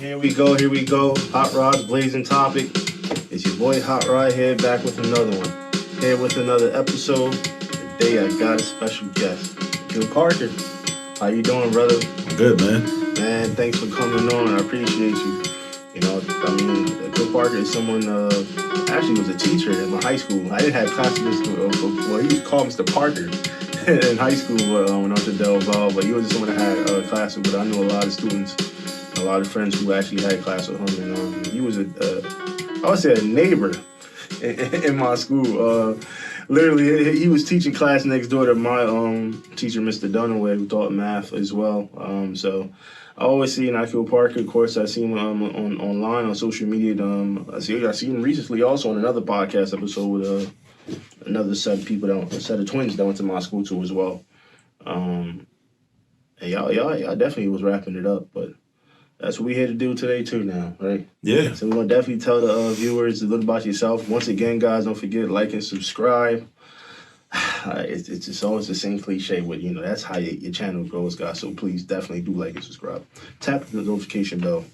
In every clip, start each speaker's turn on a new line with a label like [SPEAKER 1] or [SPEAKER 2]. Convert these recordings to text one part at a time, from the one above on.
[SPEAKER 1] Here we go. Hot Rod's blazing topic. It's your boy Hot Rod here, back with another one. Here with another episode. Today I got a special guest, Gil Parker. How you doing, brother?
[SPEAKER 2] I'm good, man.
[SPEAKER 1] Man, thanks for coming on. I appreciate you. You know, I mean, Gil Parker is someone, actually was a teacher in my high school. I didn't have classes with, well, he was called Mr. Parker in high school when I went to Del Valle, but he was someone that had classes with. I knew a lot of students, a lot of friends who actually had class with him, and he was I would say a neighbor in my school. Literally, he was teaching class next door to my teacher, Mr. Dunaway, who taught math as well. So I always see Gil Parker. Of course, I see him online on social media. I see him recently also on another podcast episode with another set of people, a set of twins that went to my school too as well. And y'all definitely was wrapping it up, but that's what we're here to do today too now, right?
[SPEAKER 2] Yeah.
[SPEAKER 1] So we're going to definitely tell the viewers a little about yourself. Once again, guys, don't forget, like and subscribe. It's always the same cliche, but, you know, that's how your channel grows, guys. So please definitely do like and subscribe. Tap the notification bell.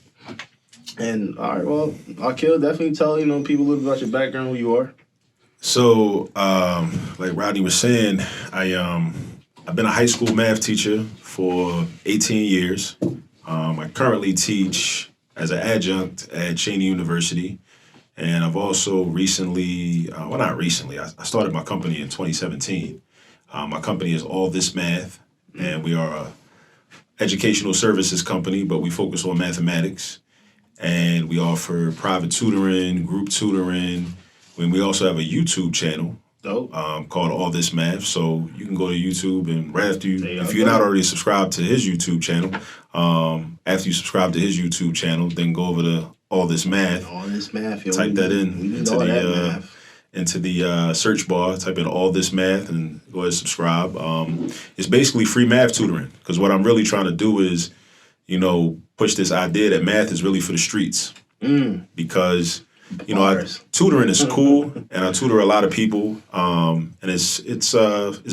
[SPEAKER 1] And, all right, well, Akil, definitely tell, people a little about your background, who you are.
[SPEAKER 2] So, like Rodney was saying, I've been a high school math teacher for 18 years. I currently teach as an adjunct at Cheney University, and I've also recently, not recently, I started my company in 2017. My company is All This Math, and we are a educational services company, but we focus on mathematics, and we offer private tutoring, group tutoring, and we also have a YouTube channel. Called All This Math. So you can go to YouTube, and right after if you're not already subscribed to his YouTube channel, after you subscribe to his YouTube channel, then go over to All This Math.
[SPEAKER 1] All This Math. Yo,
[SPEAKER 2] type that in into the search bar. Type in All This Math and go ahead and subscribe. It's basically free math tutoring, because what I'm really trying to do is, push this idea that math is really for the streets. Because tutoring is cool, and I tutor a lot of people, and it's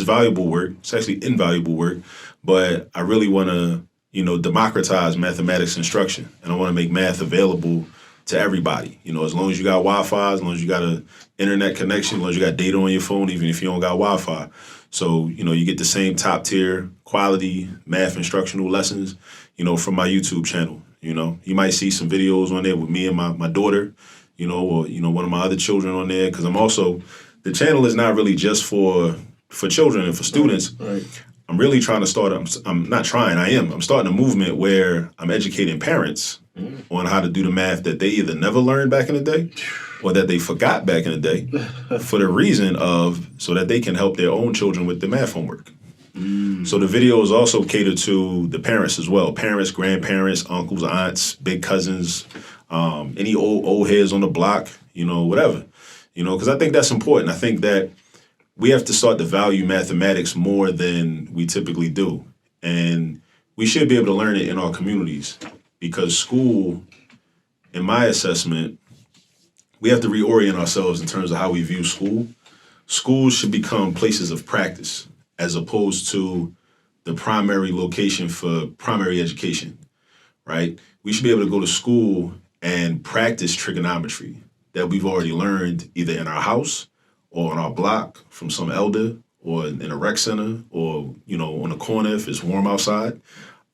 [SPEAKER 2] valuable work. It's actually invaluable work, but I really want to, democratize mathematics instruction, and I want to make math available to everybody. As long as you got Wi-Fi, as long as you got an internet connection, as long as you got data on your phone, even if you don't got Wi-Fi. So, you get the same top tier quality math instructional lessons, from my YouTube channel. You might see some videos on there with me and my daughter, or one of my other children on there, because the channel is not really just for children and for students.
[SPEAKER 1] Right.
[SPEAKER 2] I'm really trying to start, I'm starting a movement where I'm educating parents on how to do the math that they either never learned back in the day or that they forgot back in the day for the reason so that they can help their own children with the math homework. So the videos also cater to the parents as well. Parents, grandparents, uncles, aunts, big cousins, any old heads on the block, whatever, because I think that's important. I think that we have to start to value mathematics more than we typically do. And we should be able to learn it in our communities, because school, in my assessment, we have to reorient ourselves in terms of how we view school. Schools should become places of practice as opposed to the primary location for primary education, right? We should be able to go to school and practice trigonometry that we've already learned either in our house or on our block from some elder, or in a rec center, or, on a corner if it's warm outside.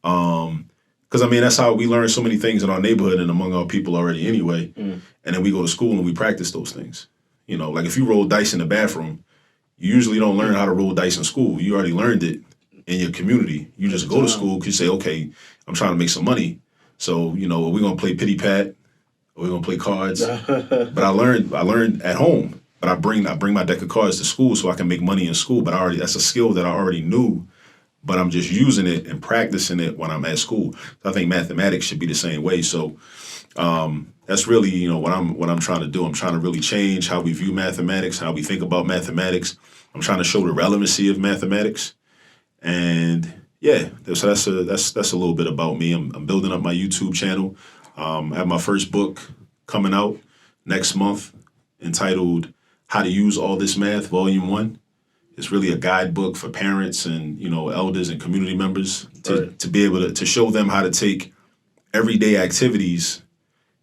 [SPEAKER 2] Because, that's how we learn so many things in our neighborhood and among our people already anyway. And then we go to school and we practice those things. Like if you roll dice in the bathroom, you usually don't learn how to roll dice in school. You already learned it in your community. You just go to school because you say, okay, I'm trying to make some money. So, we're going to play pity pat, or we're going to play cards. But I learned at home. But I bring my deck of cards to school so I can make money in school. But that's a skill that I already knew, but I'm just using it and practicing it when I'm at school. So I think mathematics should be the same way. So that's really, what I'm trying to do. I'm trying to really change how we view mathematics, how we think about mathematics. I'm trying to show the relevancy of mathematics. And yeah, so that's a little bit about me. I'm building up my YouTube channel. I have my first book coming out next month entitled How to Use All This Math, Volume 1. It's really a guidebook for parents and, elders and community members to be able to show them how to take everyday activities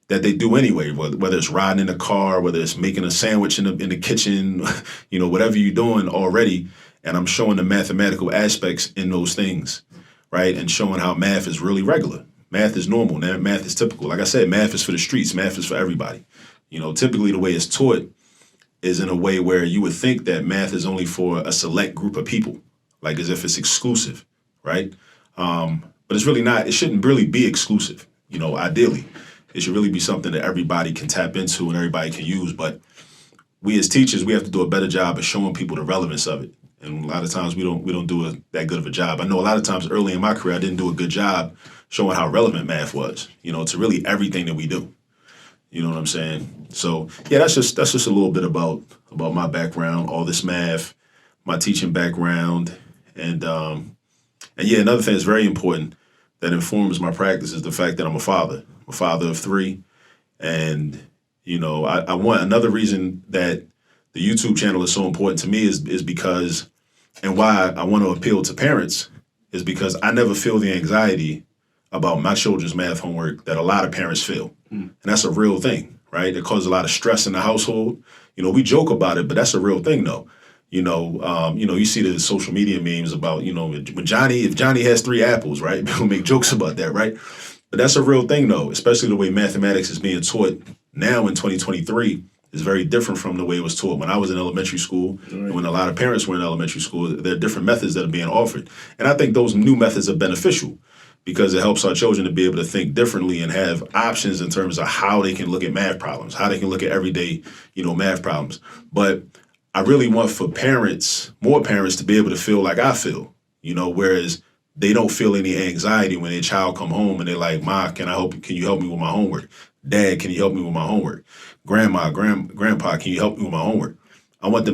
[SPEAKER 2] that they do anyway, whether it's riding in a car, whether it's making a sandwich in the kitchen, whatever you're doing already. And I'm showing the mathematical aspects in those things, right? And showing how math is really regular. Math is normal. Math is typical. Like I said, math is for the streets. Math is for everybody. Typically the way it's taught is in a way where you would think that math is only for a select group of people, like as if it's exclusive, right? But it's really not. It shouldn't really be exclusive, ideally. It should really be something that everybody can tap into and everybody can use. But we as teachers, we have to do a better job of showing people the relevance of it. And a lot of times we don't do that good of a job. I know a lot of times early in my career, I didn't do a good job showing how relevant math was, to really everything that we do. You know what I'm saying? So yeah, that's just a little bit about my background, all this math, my teaching background, and yeah, another thing that's very important that informs my practice is the fact that I'm a father. I'm a father of 3, and I want another reason that the YouTube channel is so important to me is because, and why I want to appeal to parents is because I never feel the anxiety about my children's math homework that a lot of parents feel. And that's a real thing, right? It causes a lot of stress in the household. We joke about it, but that's a real thing though. You see the social media memes about, if Johnny has 3 apples, right? People make jokes about that, right? But that's a real thing though, especially the way mathematics is being taught now in 2023 is very different from the way it was taught when I was in elementary school, and when a lot of parents were in elementary school. There are different methods that are being offered. And I think those new methods are beneficial because it helps our children to be able to think differently and have options in terms of how they can look at math problems, how they can look at everyday, math problems. But I really want for more parents to be able to feel like I feel, whereas they don't feel any anxiety when their child come home and they're like, Ma, can you help me with my homework? Dad, can you help me with my homework? Grandma, Grandpa, can you help me with my homework? I want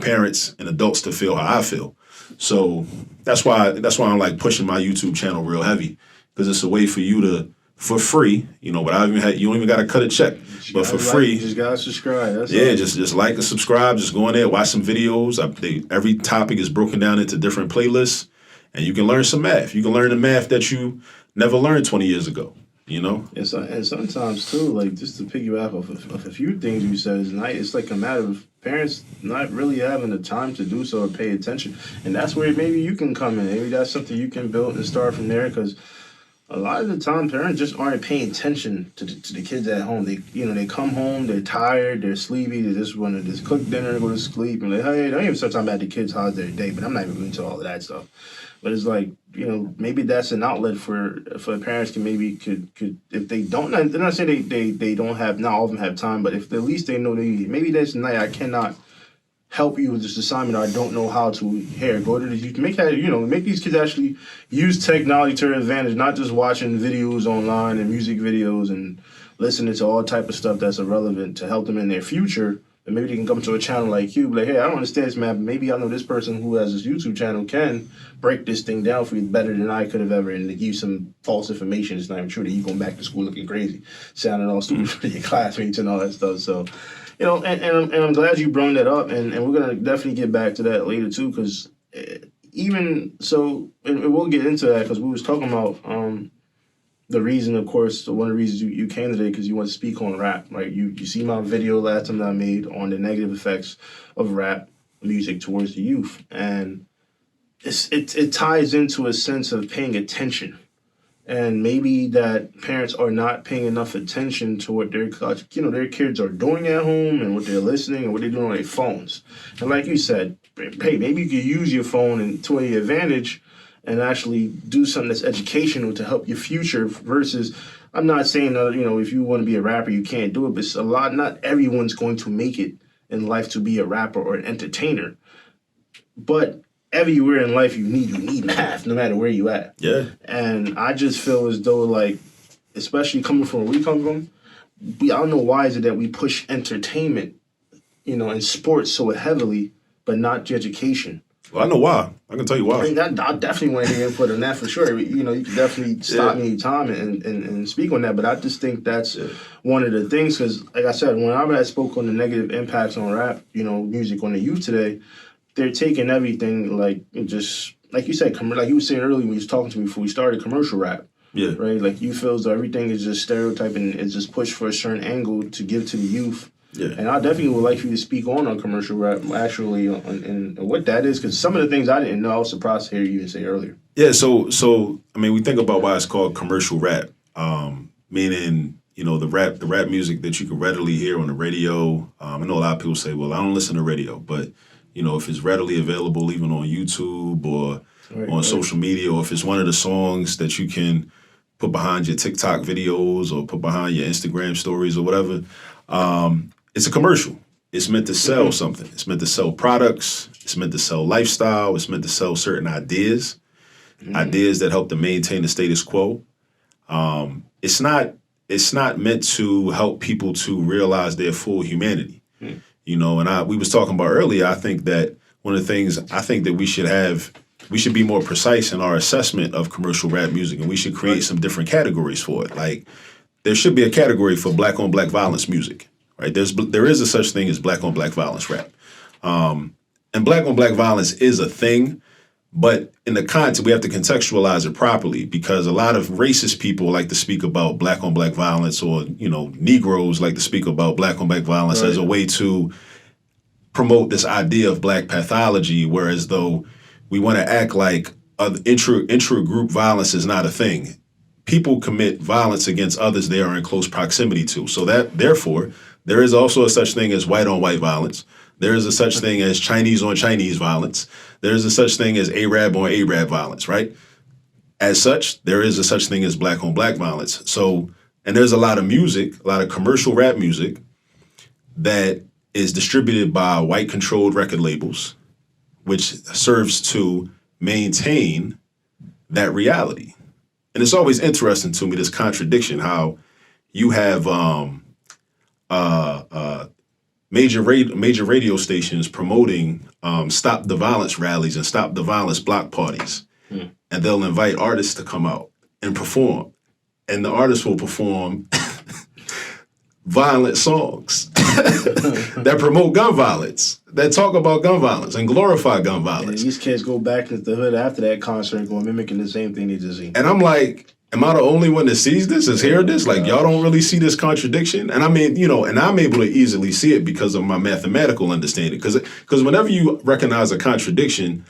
[SPEAKER 2] parents and adults to feel how I feel. So that's why I'm like pushing my YouTube channel real heavy, because it's a way for you to, for free, without you don't even got to cut a check, but for free.
[SPEAKER 1] You just gotta subscribe. That's
[SPEAKER 2] yeah,
[SPEAKER 1] all.
[SPEAKER 2] just like and subscribe. Just go in there, watch some videos. Every topic is broken down into different playlists, and you can learn some math. You can learn the math that you never learned 20 years ago.
[SPEAKER 1] And sometimes too, like just to piggyback off of a few things you said, it's like a matter of parents not really having the time to do so or pay attention, and that's where maybe you can come in. Maybe that's something you can build and start from there, because a lot of the time parents just aren't paying attention to the kids at home. They come home, they're tired, they're sleepy, they just want to just cook dinner, go to sleep, and hey, don't even start talking about the kids' how's their day. But I'm not even into all of that stuff. But it's like, maybe that's an outlet for parents can if they don't, they're not saying they don't have, not all of them have time, but if at least they know maybe that's night I cannot help you with this assignment, or I don't know how to, go to the, make these kids actually use technology to their advantage, not just watching videos online and music videos and listening to all type of stuff that's irrelevant to help them in their future. And maybe they can come to a channel like you, like, hey, I don't understand this, man, but maybe I know this person who has this YouTube channel can break this thing down for you better than I could have ever, and to give you some false information. It's not even true that you going back to school looking crazy, sounding all stupid for your classmates and all that stuff. So, and I'm glad you brought that up, and we're going to definitely get back to that later too, because even so, and we'll get into that, because we was talking about the reason, of course, one of the reasons you came today, because you want to speak on rap, right? You see my video last time that I made on the negative effects of rap music towards the youth, and it ties into a sense of paying attention, and maybe that parents are not paying enough attention to what their kids are doing at home and what they're listening and what they're doing on their phones. And like you said, hey, maybe you could use your phone to your advantage and actually do something that's educational to help your future versus, I'm not saying that, if you want to be a rapper, you can't do it, but not everyone's going to make it in life to be a rapper or an entertainer. But everywhere in life, you need math, no matter where you at.
[SPEAKER 2] Yeah.
[SPEAKER 1] And I just feel as though, like, especially coming from where we come from, I don't know why is it that we push entertainment, and sports so heavily, but not education.
[SPEAKER 2] Well, I know why. I can tell you why.
[SPEAKER 1] I definitely want to hear input on that for sure. You can definitely stop me anytime and speak on that. But I just think that's one of the things, because, like I said, when I spoke on the negative impacts on rap, music on the youth today, they're taking everything, like, just like you said, like you were saying earlier when you was talking to me before we started, commercial rap.
[SPEAKER 2] Yeah.
[SPEAKER 1] Right? Like, you feel as though everything is just stereotyped and it's just pushed for a certain angle to give to the youth.
[SPEAKER 2] Yeah.
[SPEAKER 1] And I definitely would like for you to speak on commercial rap, actually, and what that is, because some of the things I didn't know, I was surprised to hear you even say earlier.
[SPEAKER 2] Yeah, so I mean, we think about why it's called commercial rap, meaning, you know, the rap music that you can readily hear on the radio. I know a lot of people say, well, I don't listen to radio, but, you know, if it's readily available even on YouTube or on social media, or if it's one of the songs that you can put behind your TikTok videos or put behind your Instagram stories or whatever, it's a commercial. It's meant to sell something. It's meant to sell products. It's meant to sell lifestyle. It's meant to sell certain ideas, ideas that help to maintain the status quo. It's not meant to help people to realize their full humanity. You know, and we was talking about earlier, I think that one of the things I think that we should be more precise in our assessment of commercial rap music, and we should create some different categories for it. Like, there should be a category for black on black violence music, right? There is a such thing as black on black violence rap. And black on black violence is a thing, but in the context, we have to contextualize it properly, because a lot of racist people like to speak about black on black violence, or, you know, Negroes like to speak about black on black violence as a way to promote this idea of black pathology, whereas though we want to act like intra-group violence is not a thing. People commit violence against others they are in close proximity to. So that, therefore, there is also a such thing as white on white violence. There is a such thing as Chinese on Chinese violence. There is a such thing as Arab on Arab violence, right? As such, there is a such thing as black on black violence. So, and there's a lot of music, a lot of commercial rap music that is distributed by white controlled record labels, which serves to maintain that reality. And it's always interesting to me, this contradiction, how you have major radio stations promoting stop the violence rallies and stop the violence block parties. And they'll invite artists to come out and perform. And the artists will perform violent songs that promote gun violence, that talk about gun violence and glorify gun violence.
[SPEAKER 1] And these kids go back into the hood after that concert and go mimicking the same thing they just seen.
[SPEAKER 2] And I'm like, am I the only one that sees this, is hear this? Like, y'all don't really see this contradiction? And I mean, you know, and I'm able to easily see it because of my mathematical understanding. Because whenever you recognize a contradiction,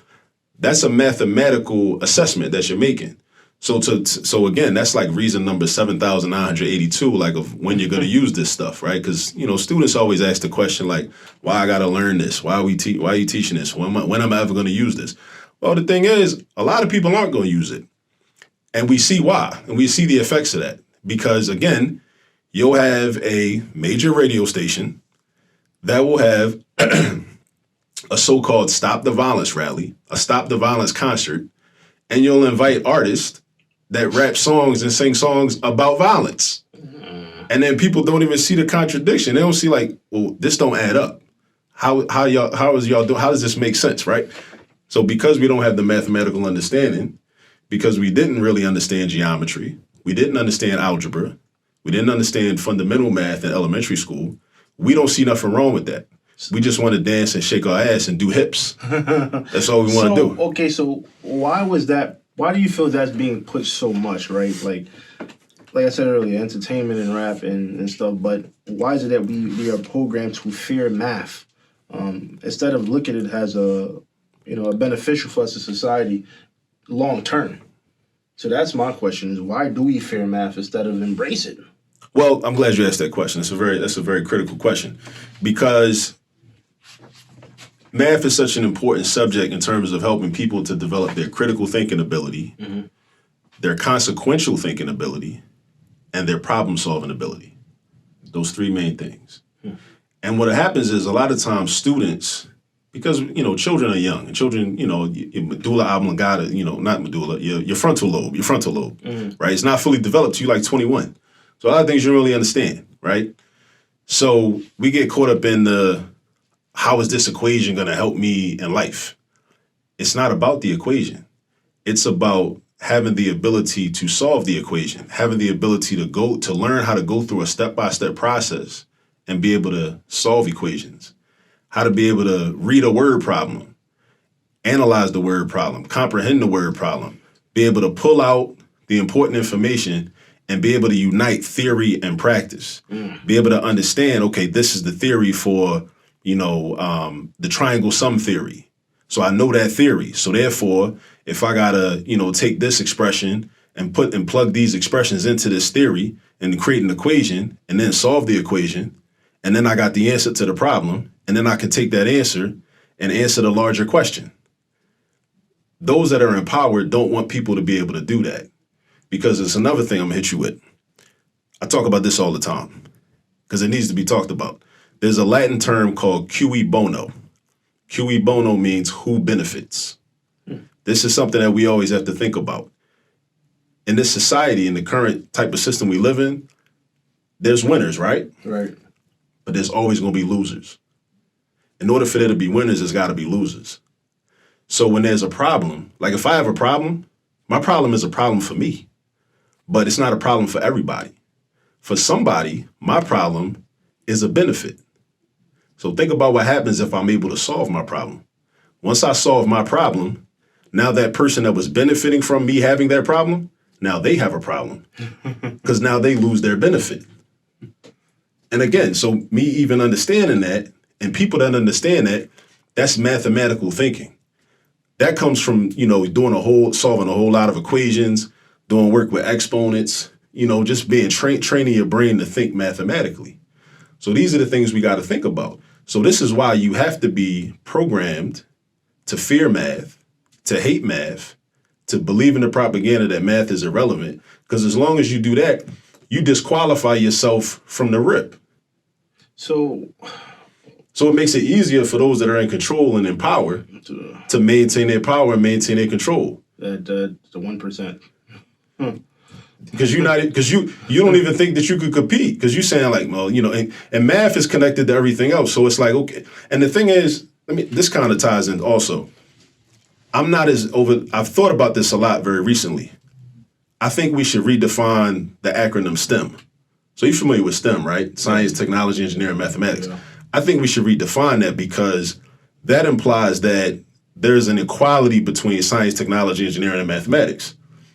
[SPEAKER 2] that's a mathematical assessment that you're making. So again, that's like reason number 7,982, like, of when you're going to use this stuff, right? Because, you know, students always ask the question, like, why I got to learn this? Why are you teaching this? When am I ever going to use this? Well, the thing is, a lot of people aren't going to use it. And we see why, and we see the effects of that. Because, again, you'll have a major radio station that will have a so-called Stop the Violence rally, a Stop the Violence concert, and you'll invite artists that rap songs and sing songs about violence. And then people don't even see the contradiction. They don't see, like, well, this don't add up. How does this make sense, right? So because we don't have the mathematical understanding, because we didn't really understand geometry, we didn't understand algebra, we didn't understand fundamental math in elementary school, we don't see nothing wrong with that. We just want to dance and shake our ass and do hips. That's all we want to do.
[SPEAKER 1] Okay, so why do you feel that's being pushed so much, right? Like I said earlier, entertainment and rap and stuff, but why is it that we are programmed to fear math? Instead of looking at it as a beneficial for us as society long term. So that's my question, is why do we fear math instead of embrace it?
[SPEAKER 2] Well, I'm glad you asked that question. That's a very critical question, because math is such an important subject in terms of helping people to develop their critical thinking ability, their consequential thinking ability, and their problem-solving ability. Those three main things. And what happens is, a lot of times students, because, you know, children are young, and children, you know, your medulla oblongata, you know, not medulla, your frontal lobe, right? It's not fully developed till you're like 21. So a lot of things you don't really understand, right? So we get caught up in how is this equation going to help me in life? It's not about the equation. It's about having the ability to solve the equation, having the ability to learn how to go through a step-by-step process and be able to solve equations, how to be able to read a word problem, analyze the word problem, comprehend the word problem, be able to pull out the important information and be able to unite theory and practice. Be able to understand, okay, this is the theory for, the triangle sum theory. So I know that theory. So therefore, if I gotta, take this expression and plug these expressions into this theory and create an equation and then solve the equation, and then I got the answer to the problem, and then I can take that answer and answer the larger question. Those that are empowered don't want people to be able to do that, because it's another thing I'm gonna hit you with. I talk about this all the time because it needs to be talked about. There's a Latin term called cui bono. Cui bono means who benefits. This is something that we always have to think about. In this society, in the current type of system we live in, there's winners, right?
[SPEAKER 1] Right.
[SPEAKER 2] But there's always going to be losers. In order for there to be winners, there's got to be losers. So when there's a problem, like if I have a problem, my problem is a problem for me, but it's not a problem for everybody. For somebody, my problem is a benefit. So think about what happens if I'm able to solve my problem. Once I solve my problem, now that person that was benefiting from me having that problem, now they have a problem because now they lose their benefit. And again, so me even understanding that, and people that understand that, that's mathematical thinking. That comes from, solving a whole lot of equations, doing work with exponents, just being training your brain to think mathematically. So these are the things we got to think about. So this is why you have to be programmed to fear math, to hate math, to believe in the propaganda that math is irrelevant. Because as long as you do that, you disqualify yourself from the rip. So it makes it easier for those that are in control and in power to maintain their power and maintain their control.
[SPEAKER 1] The 1%.
[SPEAKER 2] Because you don't even think that you could compete, because you're saying like, well, and math is connected to everything else. So it's like, okay. And the thing is, this kind of ties in also. I've thought about this a lot very recently. I think we should redefine the acronym STEM. So you're familiar with STEM, right? Science, technology, engineering, mathematics. Yeah. I think we should redefine that, because that implies that there's an equality between science, technology, engineering, and mathematics.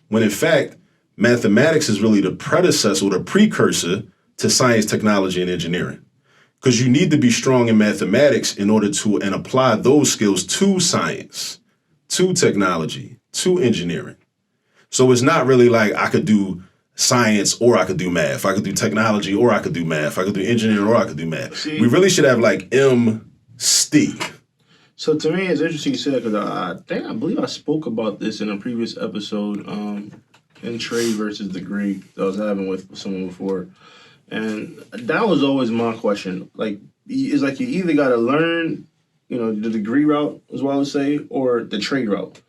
[SPEAKER 2] When in fact, mathematics is really the predecessor, the precursor to science, technology, and engineering. Because you need to be strong in mathematics in order to and apply those skills to science, to technology, to engineering. So it's not really like I could do science or I could do math. I could do technology or I could do math. I could do engineering or I could do math. We really should have like M-STEAM.
[SPEAKER 1] So to me, it's interesting you said, because I believe I spoke about this in a previous episode in Trade versus Degree that I was having with someone before. And that was always my question. Like, it's like you either got to learn, the degree route, as well as say, or the trade route.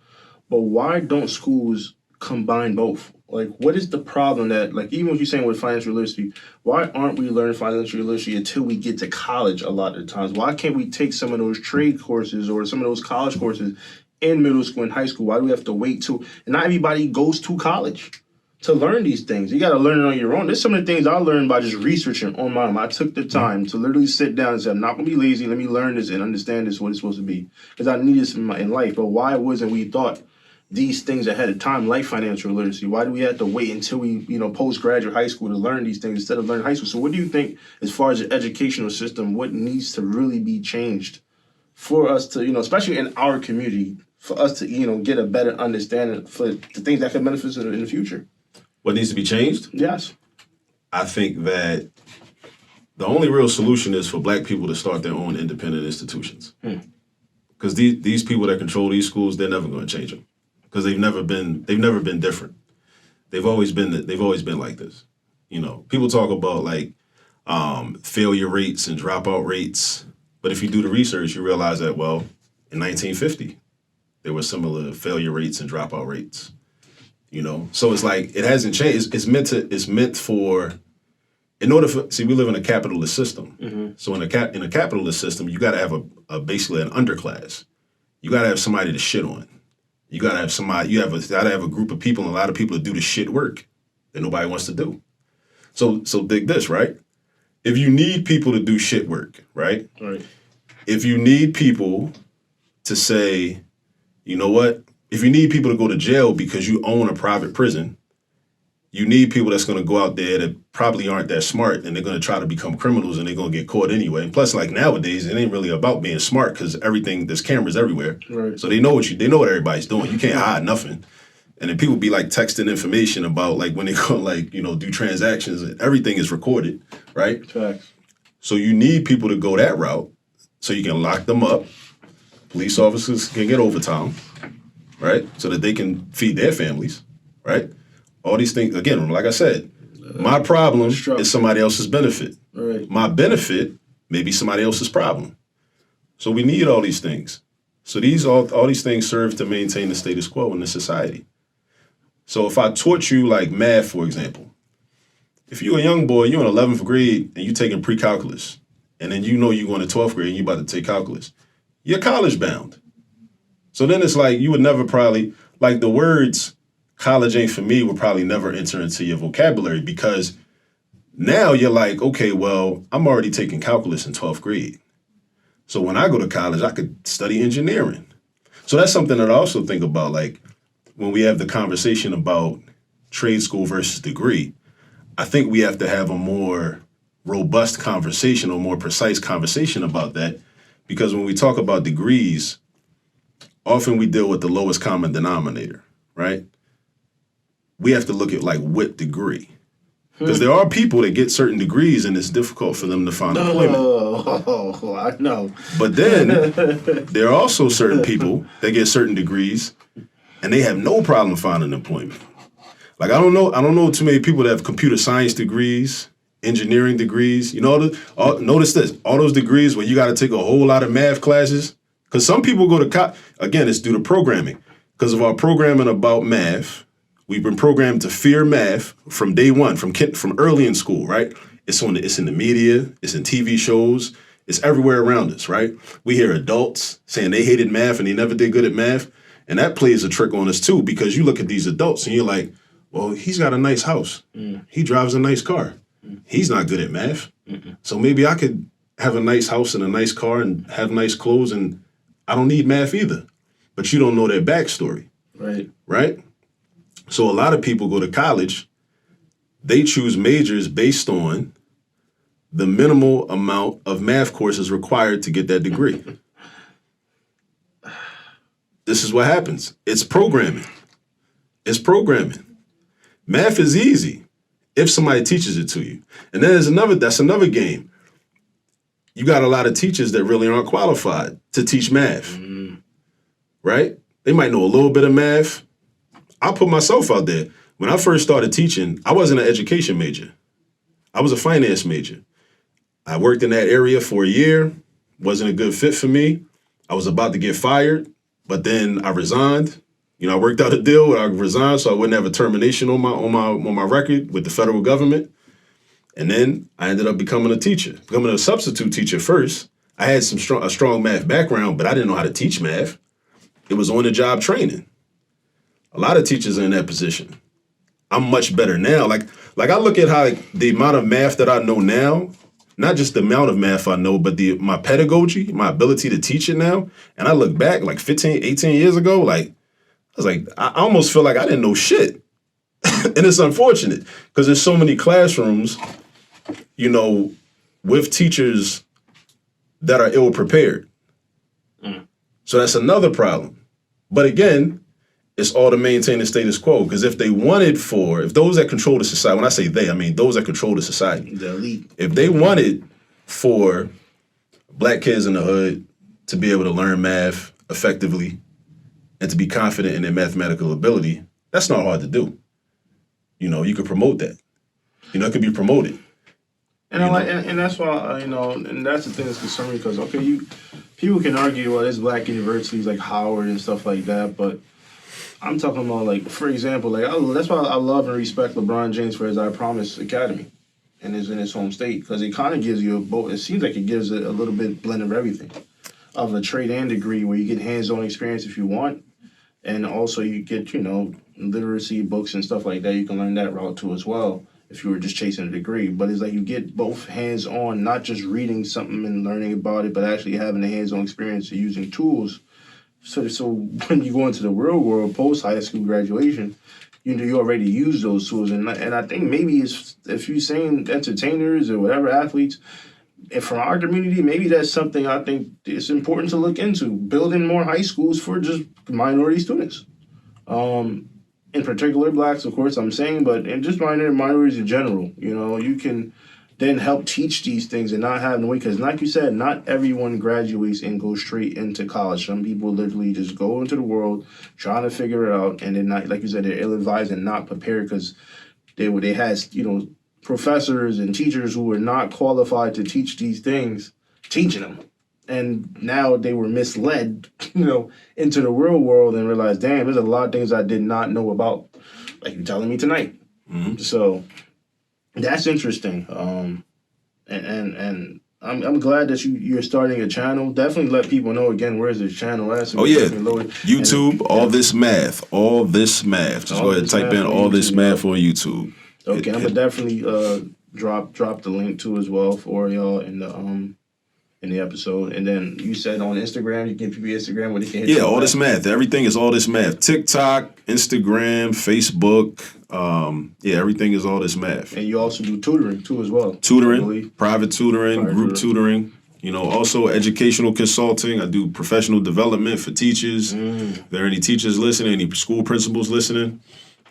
[SPEAKER 1] But why don't schools combine both? Like, what is the problem that, like, even what you're saying with financial literacy, why aren't we learning financial literacy until we get to college a lot of the times? Why can't we take some of those trade courses or some of those college courses in middle school and high school? Why do we have to wait till, and not everybody goes to college to learn these things? You got to learn it on your own. There's some of the things I learned by just researching on my own. I took the time to literally sit down and say, I'm not going to be lazy. Let me learn this and understand this, what it's supposed to be. Because I need this in life. But why wasn't we taught these things ahead of time, like financial literacy? Why do we have to wait until we, postgraduate high school to learn these things instead of learning high school? So what do you think, as far as the educational system, what needs to really be changed for us to, especially in our community, for us to, get a better understanding for the things that can benefit us in the future?
[SPEAKER 2] What needs to be changed?
[SPEAKER 1] Yes.
[SPEAKER 2] I think that the only real solution is for Black people to start their own independent institutions. Because these people that control these schools, they're never going to change them. Because they've never been different. They've always been like this. People talk about like failure rates and dropout rates, but if you do the research, you realize that, well, in 1950, there were similar failure rates and dropout rates. So it's like it hasn't changed. It's meant for, in order for, see, we live in a capitalist system. Mm-hmm. So in a capitalist system, you got to have basically an underclass. You got to have somebody to shit on. You gotta have somebody. You gotta have a group of people, and a lot of people to do the shit work that nobody wants to do. So dig this, right? If you need people to do shit work, right?
[SPEAKER 1] Right.
[SPEAKER 2] If you need people to say, you know what? If you need people to go to jail because you own a private prison, you need people that's going to go out there that probably aren't that smart, and they're going to try to become criminals, and they're going to get caught anyway. And plus, like nowadays, it ain't really about being smart because there's cameras everywhere.
[SPEAKER 1] Right.
[SPEAKER 2] So they know what everybody's doing. You can't hide nothing. And then people be like texting information about like when they go like, you know, do transactions, and everything is recorded, right?
[SPEAKER 1] Facts.
[SPEAKER 2] So you need people to go that route so you can lock them up. Police officers can get overtime, right? So that they can feed their families, right? All these things, again, like I said, my problem is somebody else's benefit.
[SPEAKER 1] Right.
[SPEAKER 2] My benefit may be somebody else's problem. So we need all these things. So all these things serve to maintain the status quo in the society. So if I taught you like math, for example, if you're a young boy, you're in 11th grade and you're taking pre-calculus, and then you know you're going to 12th grade and you're about to take calculus, you're college bound. So then it's like you would never probably, like the words college ain't for me would probably never enter into your vocabulary because now you're like, okay, well, I'm already taking calculus in 12th grade. So when I go to college, I could study engineering. So that's something that I also think about, like when we have the conversation about trade school versus degree, I think we have to have a more robust conversation or more precise conversation about that. Because when we talk about degrees, often we deal with the lowest common denominator, right? We have to look at like what degree. Because there are people that get certain degrees and it's difficult for them to find employment.
[SPEAKER 1] Oh, I know.
[SPEAKER 2] But then there are also certain people that get certain degrees and they have no problem finding employment. Like I don't know too many people that have computer science degrees, engineering degrees. You know, notice this, all those degrees where you got to take a whole lot of math classes. Because some people go to again, it's due to programming. Because of our programming about math, we've been programmed to fear math from day one, from early in school, right? It's in the media, it's in TV shows, it's everywhere around us, right? We hear adults saying they hated math and they never did good at math. And that plays a trick on us too, because you look at these adults and you're like, well, he's got a nice house. He drives a nice car. He's not good at math. So maybe I could have a nice house and a nice car and have nice clothes and I don't need math either. But you don't know their backstory. Right? So a lot of people go to college, they choose majors based on the minimal amount of math courses required to get that degree. This is what happens. It's programming. Math is easy if somebody teaches it to you. And then that's another game. You got a lot of teachers that really aren't qualified to teach math, right? They might know a little bit of math. I'll put myself out there. When I first started teaching, I wasn't an education major. I was a finance major. I worked in that area for a year. Wasn't a good fit for me. I was about to get fired, but then I resigned. You know, I worked out a deal where I resigned so I wouldn't have a termination on my record with the federal government. And then I ended up becoming a substitute teacher first. I had a strong math background, but I didn't know how to teach math. It was on-the-job training. A lot of teachers are in that position. I'm much better now. Like I look at how the amount of math that I know now, not just the amount of math I know, but my pedagogy, my ability to teach it now. And I look back like 15, 18 years ago, like I was like, I almost feel like I didn't know shit. And it's unfortunate because there's so many classrooms, you know, with teachers that are ill prepared. So that's another problem. But again, it's all to maintain the status quo. Because if those that control the society, when I say they, I mean those that control the society.
[SPEAKER 1] The elite.
[SPEAKER 2] If they wanted for black kids in the hood to be able to learn math effectively and to be confident in their mathematical ability, that's not hard to do. You know, you could promote that. You know, it could be promoted.
[SPEAKER 1] And and that's why and that's the thing that's concerning because people can argue, well, there's black universities like Howard and stuff like that, but I'm talking about like, for example, like that's why I love and respect LeBron James for his I Promise Academy, and is in his home state because it kind of gives you it seems like it gives a little bit blend of everything, of a trade and degree where you get hands-on experience if you want, and also you get literacy books and stuff like that. You can learn that route too as well. If you were just chasing a degree. But it's like you get both hands-on, not just reading something and learning about it, but actually having a hands-on experience of using tools. So when you go into the real world, post-high school graduation, you already use those tools, and I think maybe it's if you're saying entertainers or whatever athletes, and from our community, maybe that's something I think it's important to look into, building more high schools for just minority students. In particular, blacks, of course, I'm saying, but and just minorities in general. You can then help teach these things and not have no way, because like you said, not everyone graduates and goes straight into college. Some people literally just go into the world trying to figure it out, and then not, like you said, they're ill-advised and not prepared because they had professors and teachers who were not qualified to teach these things, teaching them. And now they were misled, into the real world and realized, damn, there's a lot of things I did not know about, like you're telling me tonight. Mm-hmm. So that's interesting. And I'm glad that you're starting a channel. Definitely let people know again, where's this channel at. So
[SPEAKER 2] YouTube, All This Math. Just go ahead and type in All This Math on YouTube.
[SPEAKER 1] Okay, I'm gonna definitely drop the link too as well for y'all in the episode. And then you said on Instagram, you can give people Instagram where they can hit you.
[SPEAKER 2] All This Math. Everything is All This Math. TikTok, Instagram, Facebook. Everything is All This Math.
[SPEAKER 1] And you also do tutoring too as well.
[SPEAKER 2] Private tutoring, group tutoring. Also educational consulting. I do professional development for teachers. If there are any teachers listening, any school principals listening,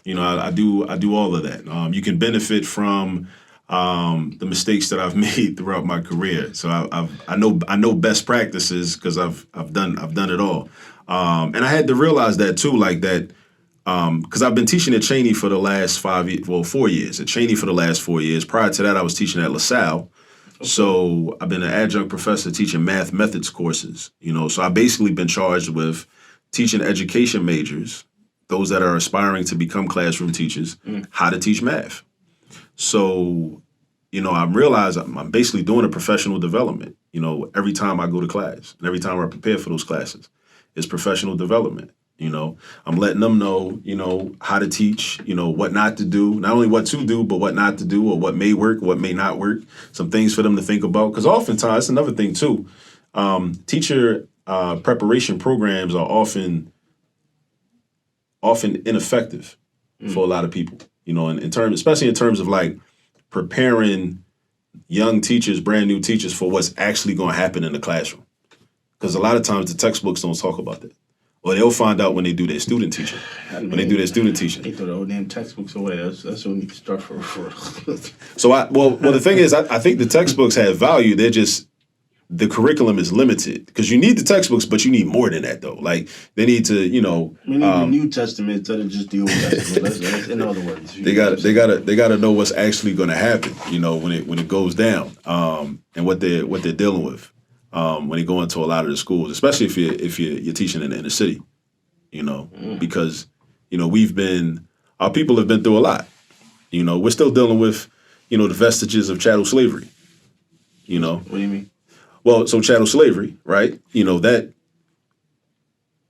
[SPEAKER 2] I do all of that. You can benefit from the mistakes that I've made throughout my career. So I know best practices because I've done it all. And I had to realize that too, like that, because I've been teaching at Cheney for the last 4 years. At Cheney for the last 4 years. Prior to that, I was teaching at LaSalle. Okay. So I've been an adjunct professor teaching math methods courses. So I've basically been charged with teaching education majors, those that are aspiring to become classroom teachers, how to teach math. So, I realize I'm basically doing a professional development, every time I go to class and every time I prepare for those classes. It's professional development. I'm letting them know, how to teach, what not to do, not only what to do, but what not to do or what may work, what may not work, some things for them to think about. Because oftentimes, that's another thing too, teacher preparation programs are often ineffective for a lot of people, especially in terms of like preparing young teachers, brand new teachers for what's actually going to happen in the classroom. Because a lot of times the textbooks don't talk about that. Or they'll find out when they do their student teaching. They throw the old damn textbooks away. That's what we need to start for. So the thing is, I think the textbooks have value. They're just, the curriculum is limited because you need the textbooks, but you need more than that though. Like they need to, we
[SPEAKER 1] need the New Testament instead of just the Old Testament. In other words,
[SPEAKER 2] they got to know what's actually going to happen. When it goes down, and what they're dealing with. When they go into a lot of the schools, especially if you're teaching in the inner city, because our people have been through a lot. We're still dealing with the vestiges of chattel slavery.
[SPEAKER 1] What do you mean?
[SPEAKER 2] Well, so chattel slavery, right? That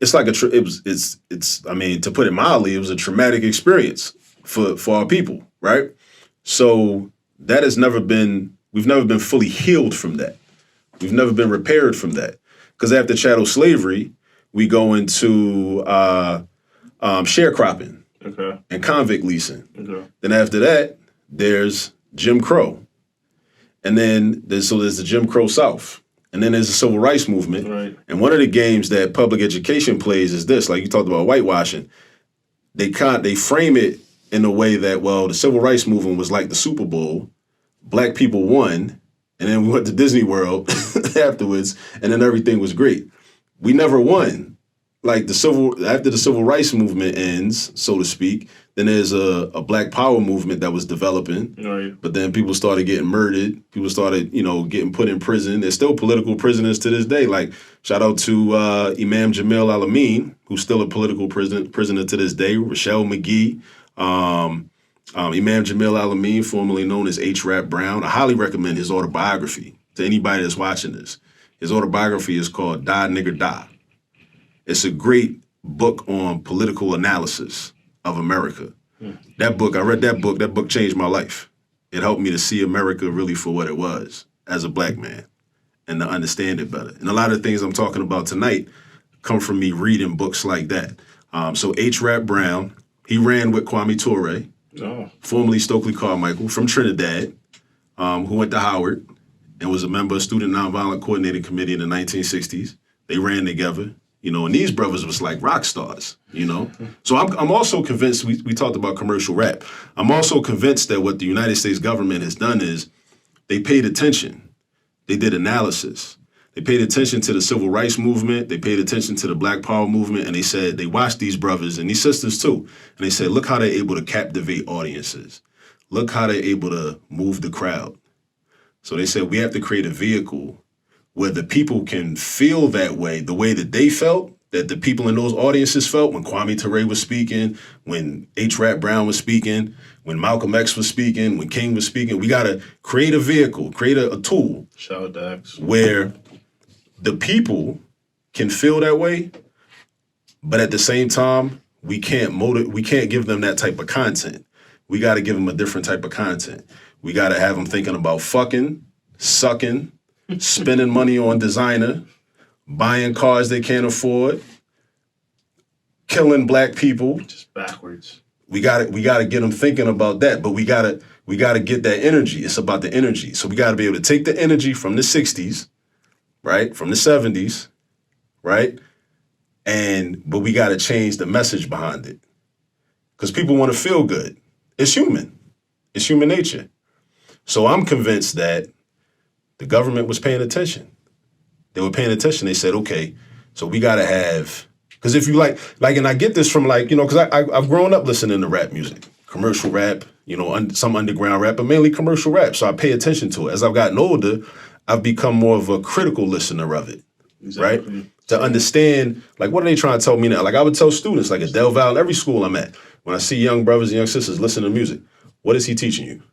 [SPEAKER 2] it's like to put it mildly, it was a traumatic experience for our people, right? So that we've never been fully healed from that. We've never been repaired from that. Because after chattel slavery, we go into sharecropping and convict leasing. Okay. Then after that, there's Jim Crow. And then there's the Jim Crow South. And then there's the Civil Rights Movement. Right. And one of the games that public education plays is this, like you talked about whitewashing. They frame it in a way that, the Civil Rights Movement was like the Super Bowl. Black people won. And then we went to Disney World afterwards, and then everything was great. We never won. Like after the Civil Rights Movement ends, so to speak, then there's a Black Power movement that was developing. Right. But then people started getting murdered. People started, getting put in prison. There's still political prisoners to this day. Like shout out to Imam Jamil Al-Amin, who's still a political prisoner to this day. Rochelle McGee. Imam Jamil Al-Amin, formerly known as H. Rap Brown. I highly recommend his autobiography to anybody that's watching this. His autobiography is called Die Nigger Die. It's a great book on political analysis of America. I read that book. That book changed my life. It helped me to see America really for what it was as a black man and to understand it better. And a lot of things I'm talking about tonight come from me reading books like that. So H. Rap Brown, He ran with Kwame Ture, formerly Stokely Carmichael from Trinidad, who went to Howard and was a member of Student Nonviolent Coordinating Committee in the 1960s. They ran together, and these brothers was like rock stars, So I'm also convinced, we talked about commercial rap. I'm also convinced that what the United States government has done is they paid attention. They did analysis. They paid attention to the civil rights movement. They paid attention to the Black Power movement. And they said, they watched these brothers and these sisters too. And they said, look how they're able to captivate audiences. Look how they're able to move the crowd. So they said, we have to create a vehicle where the people can feel that way, the way that they felt, that the people in those audiences felt when Kwame Ture was speaking, when H. Rap Brown was speaking, when Malcolm X was speaking, when King was speaking. We got to create a vehicle, create a tool where the people can feel that way, but at the same time, we can't give them that type of content. We got to give them a different type of content. We got to have them thinking about fucking, sucking, spending money on designer, buying cars they can't afford, killing black people.
[SPEAKER 1] Just backwards.
[SPEAKER 2] We got to get them thinking about that, but we got to get that energy. It's about the energy. So we got to be able to take the energy from the 60s, right? From the 70s, right? But we got to change the message behind it. Because people want to feel good. It's human. It's human nature. So I'm convinced that the government was paying attention. They were paying attention. They said, okay, so we got to have, because if you like, and I get this from because I've grown up listening to rap music, commercial rap, some underground rap, but mainly commercial rap. So I pay attention to it. As I've gotten older, I've become more of a critical listener of it, right? To understand, what are they trying to tell me now? I would tell students, at Del Valle, every school I'm at, when I see young brothers and young sisters listen to music, what is he teaching you?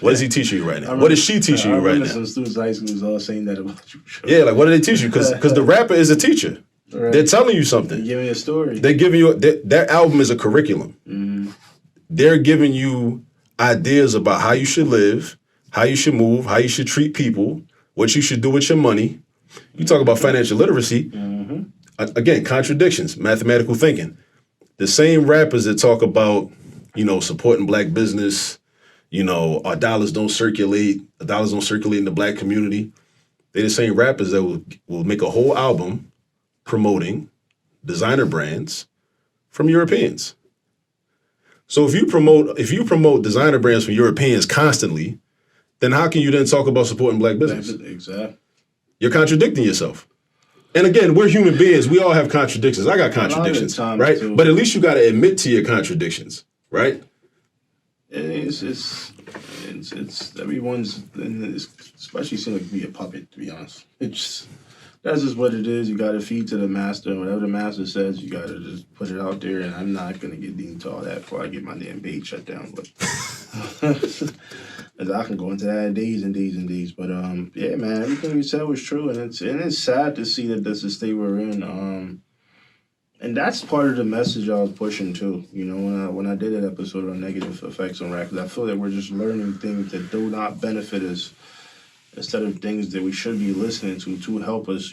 [SPEAKER 2] What is he teaching you right now? What is she teaching you right now?
[SPEAKER 1] Some students in high school was all saying that about you.
[SPEAKER 2] Yeah, what do they teach you? Because the rapper is a teacher. Right. They're telling you something.
[SPEAKER 1] They're giving you a story.
[SPEAKER 2] They're giving you, their album is a curriculum.
[SPEAKER 1] Mm-hmm.
[SPEAKER 2] They're giving you ideas about how you should live, how you should move, how you should treat people, what you should do with your money. You talk about financial literacy.
[SPEAKER 1] Mm-hmm.
[SPEAKER 2] Again, contradictions, mathematical thinking. The same rappers that talk about, supporting black business, our dollars don't circulate in the black community. They're the same rappers that will make a whole album promoting designer brands from Europeans. So if you promote designer brands from Europeans constantly, then how can you then talk about supporting black business?
[SPEAKER 1] Exactly.
[SPEAKER 2] You're contradicting yourself. And again, we're human beings. We all have contradictions. I got contradictions, right? Too. But at least you got to admit to your contradictions, right?
[SPEAKER 1] It's everyone's, especially seems like be a puppet, to be honest. That's just what it is. You got to feed to the master, and whatever the master says, you got to just put it out there. And I'm not gonna get into all that before I get my damn page shut down. But I can go into that days and days and days. But yeah, man, everything you said was true, and it's sad to see that that's the state we're in. And that's part of the message I was pushing too. When I did that episode on negative effects on rap, because I feel that we're just learning things that do not benefit us, instead of things that we should be listening to help us,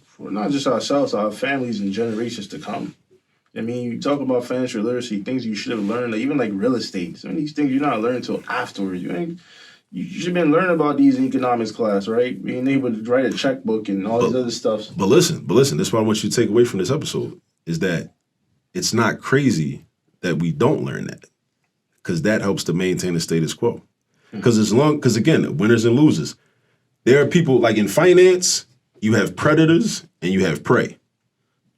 [SPEAKER 1] for not just ourselves, our families and generations to come. I mean, you talk about financial literacy, things you should have learned, even like real estate. Some of these things you're not learning until afterwards. You should have been learning about these in economics class, right? Being able to write a checkbook and all this other stuff.
[SPEAKER 2] But listen, this is what I want you to take away from this episode, is that it's not crazy that we don't learn that, because that helps to maintain the status quo. Because again, winners and losers. There are people, like in finance, you have predators and you have prey,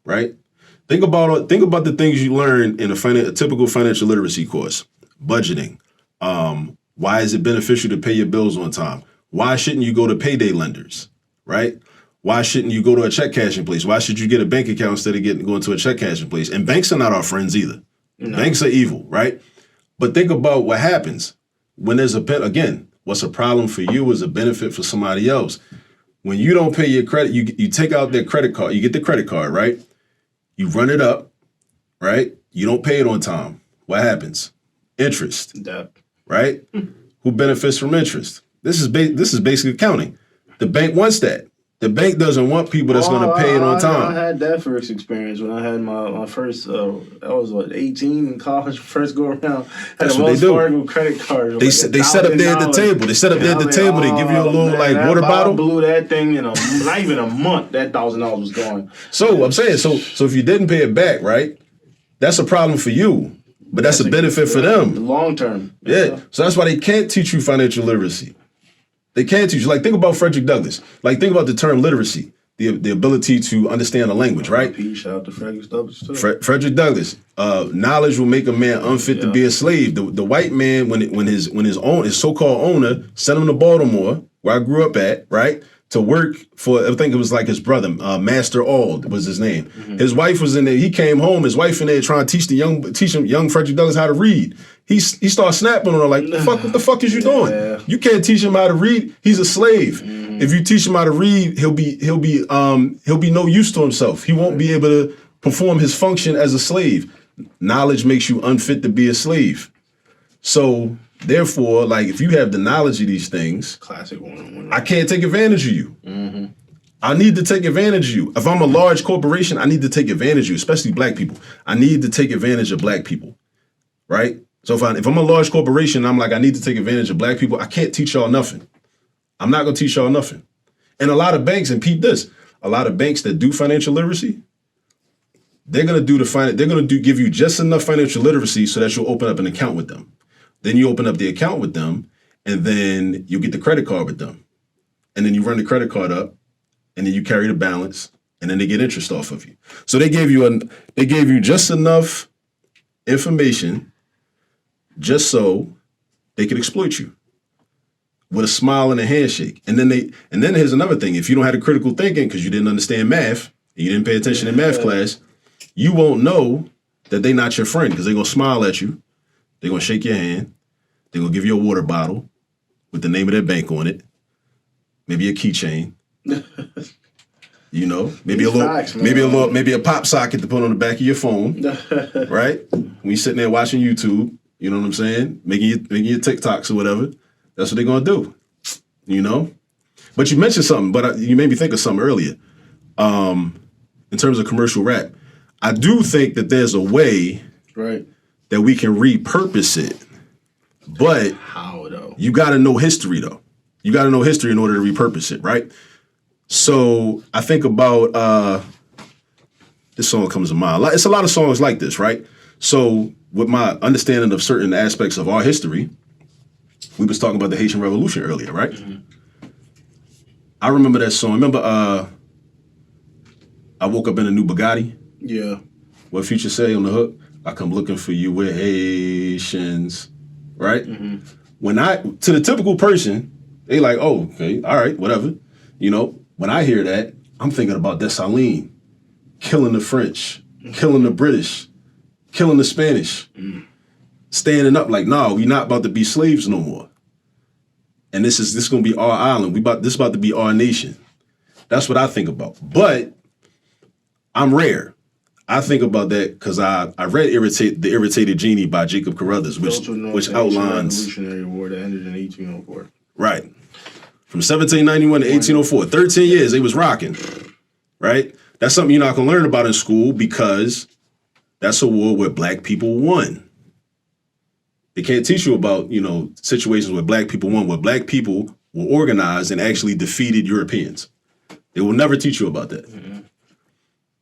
[SPEAKER 2] right? Think about the things you learn in a typical financial literacy course. Budgeting. Why is it beneficial to pay your bills on time? Why shouldn't you go to payday lenders, right? Why shouldn't you go to a check cashing place? Why should you get a bank account instead of going to a check cashing place? And banks are not our friends either. No. Banks are evil, right? But think about what happens when there's again, what's a problem for you is a benefit for somebody else. When you don't pay your credit, you take out their credit card. You get the credit card, right? You run it up, right? You don't pay it on time. What happens? Interest,
[SPEAKER 1] Debt.
[SPEAKER 2] Right? Who benefits from interest? This is basically accounting. The bank wants that. The bank doesn't want people that's going to pay it on
[SPEAKER 1] I
[SPEAKER 2] time.
[SPEAKER 1] had that first experience when I had my first. I was 18 in college. First go around. Had
[SPEAKER 2] That's
[SPEAKER 1] a
[SPEAKER 2] what
[SPEAKER 1] Wells
[SPEAKER 2] they do.
[SPEAKER 1] Fargo credit card.
[SPEAKER 2] They set up there at the table. They set up there at the table. They give you a little like water bottle.
[SPEAKER 1] Blew that thing in not even a month. That $1,000 was gone.
[SPEAKER 2] So I'm saying, so if you didn't pay it back, right? That's a problem for you, but that's a benefit for them.
[SPEAKER 1] Long term.
[SPEAKER 2] Yeah. So that's why they can't teach you financial literacy. They can't teach you. Like, think about Frederick Douglass. Like, think about the term literacy, the ability to understand a language, right?
[SPEAKER 1] Shout out to Frederick Douglass too.
[SPEAKER 2] Frederick Douglass. Knowledge will make a man unfit to be a slave. The white man, when his so-called owner sent him to Baltimore, where I grew up at, right, to work for, I think it was like his brother, Master Auld was his name. Mm-hmm. His wife was in there. He came home. His wife in there trying to teach young Frederick Douglass how to read. He started snapping on her like, what the fuck is you doing? You can't teach him how to read. He's a slave. Mm-hmm. If you teach him how to read, he'll be no use to himself. He won't be able to perform his function as a slave. Knowledge makes you unfit to be a slave. So therefore, like, if you have the knowledge of these things,
[SPEAKER 1] classic one.
[SPEAKER 2] I can't take advantage of you. Mm-hmm. I need to take advantage of you. If I'm a large corporation, I need to take advantage of you, especially black people. I need to take advantage of black people, right? So if I'm a large corporation, I'm like, I need to take advantage of black people. I can't teach y'all nothing. I'm not going to teach y'all nothing. And a lot of banks, and peep this, a lot of banks that do financial literacy, they're going to give you just enough financial literacy so that you'll open up an account with them. Then you open up the account with them, and then you get the credit card with them. And then you run the credit card up, and then you carry the balance, and then they get interest off of you. So they gave you just enough information just so they could exploit you with a smile and a handshake. And then here's another thing. If you don't have the critical thinking because you didn't understand math, and you didn't pay attention in math class, you won't know that they're not your friend because they're going to smile at you. They're going to shake your hand. They're going to give you a water bottle with the name of their bank on it. Maybe a keychain. You know, maybe a pop socket to put on the back of your phone. Right? When you're sitting there watching YouTube, you know what I'm saying? Making your TikToks or whatever. That's what they're going to do. You know? But you mentioned something, but you made me think of something earlier. In terms of commercial rap, I do think that there's a way that we can repurpose it. But
[SPEAKER 1] how though?
[SPEAKER 2] You got to know history though. You got to know history in order to repurpose it, right? So I think about this song comes to mind. It's a lot of songs like this, right? So with my understanding of certain aspects of our history, we was talking about the Haitian Revolution earlier, right? Mm-hmm. I remember that song. Remember I woke up in a new Bugatti?
[SPEAKER 1] Yeah.
[SPEAKER 2] What Future say on the hook? I come looking for you with Haitians, right? Mm-hmm. To the typical person, they like, oh, okay, all right, whatever. You know, when I hear that, I'm thinking about Dessalines killing the French, killing the British, killing the Spanish, standing up like, no, we're not about to be slaves no more. And this is going to be our island. This is about to be our nation. That's what I think about. But I'm rare. I think about that because I read The Irritated Genie by Jacob Carruthers, which outlines
[SPEAKER 1] Revolutionary War that ended in 1804.
[SPEAKER 2] Right. From 1791 to 1804. 13 years they was rocking. Right? That's something you're not going to learn about in school because that's a war where black people won. They can't teach you about, situations where black people won, where black people were organized and actually defeated Europeans. They will never teach you about that. Mm-hmm.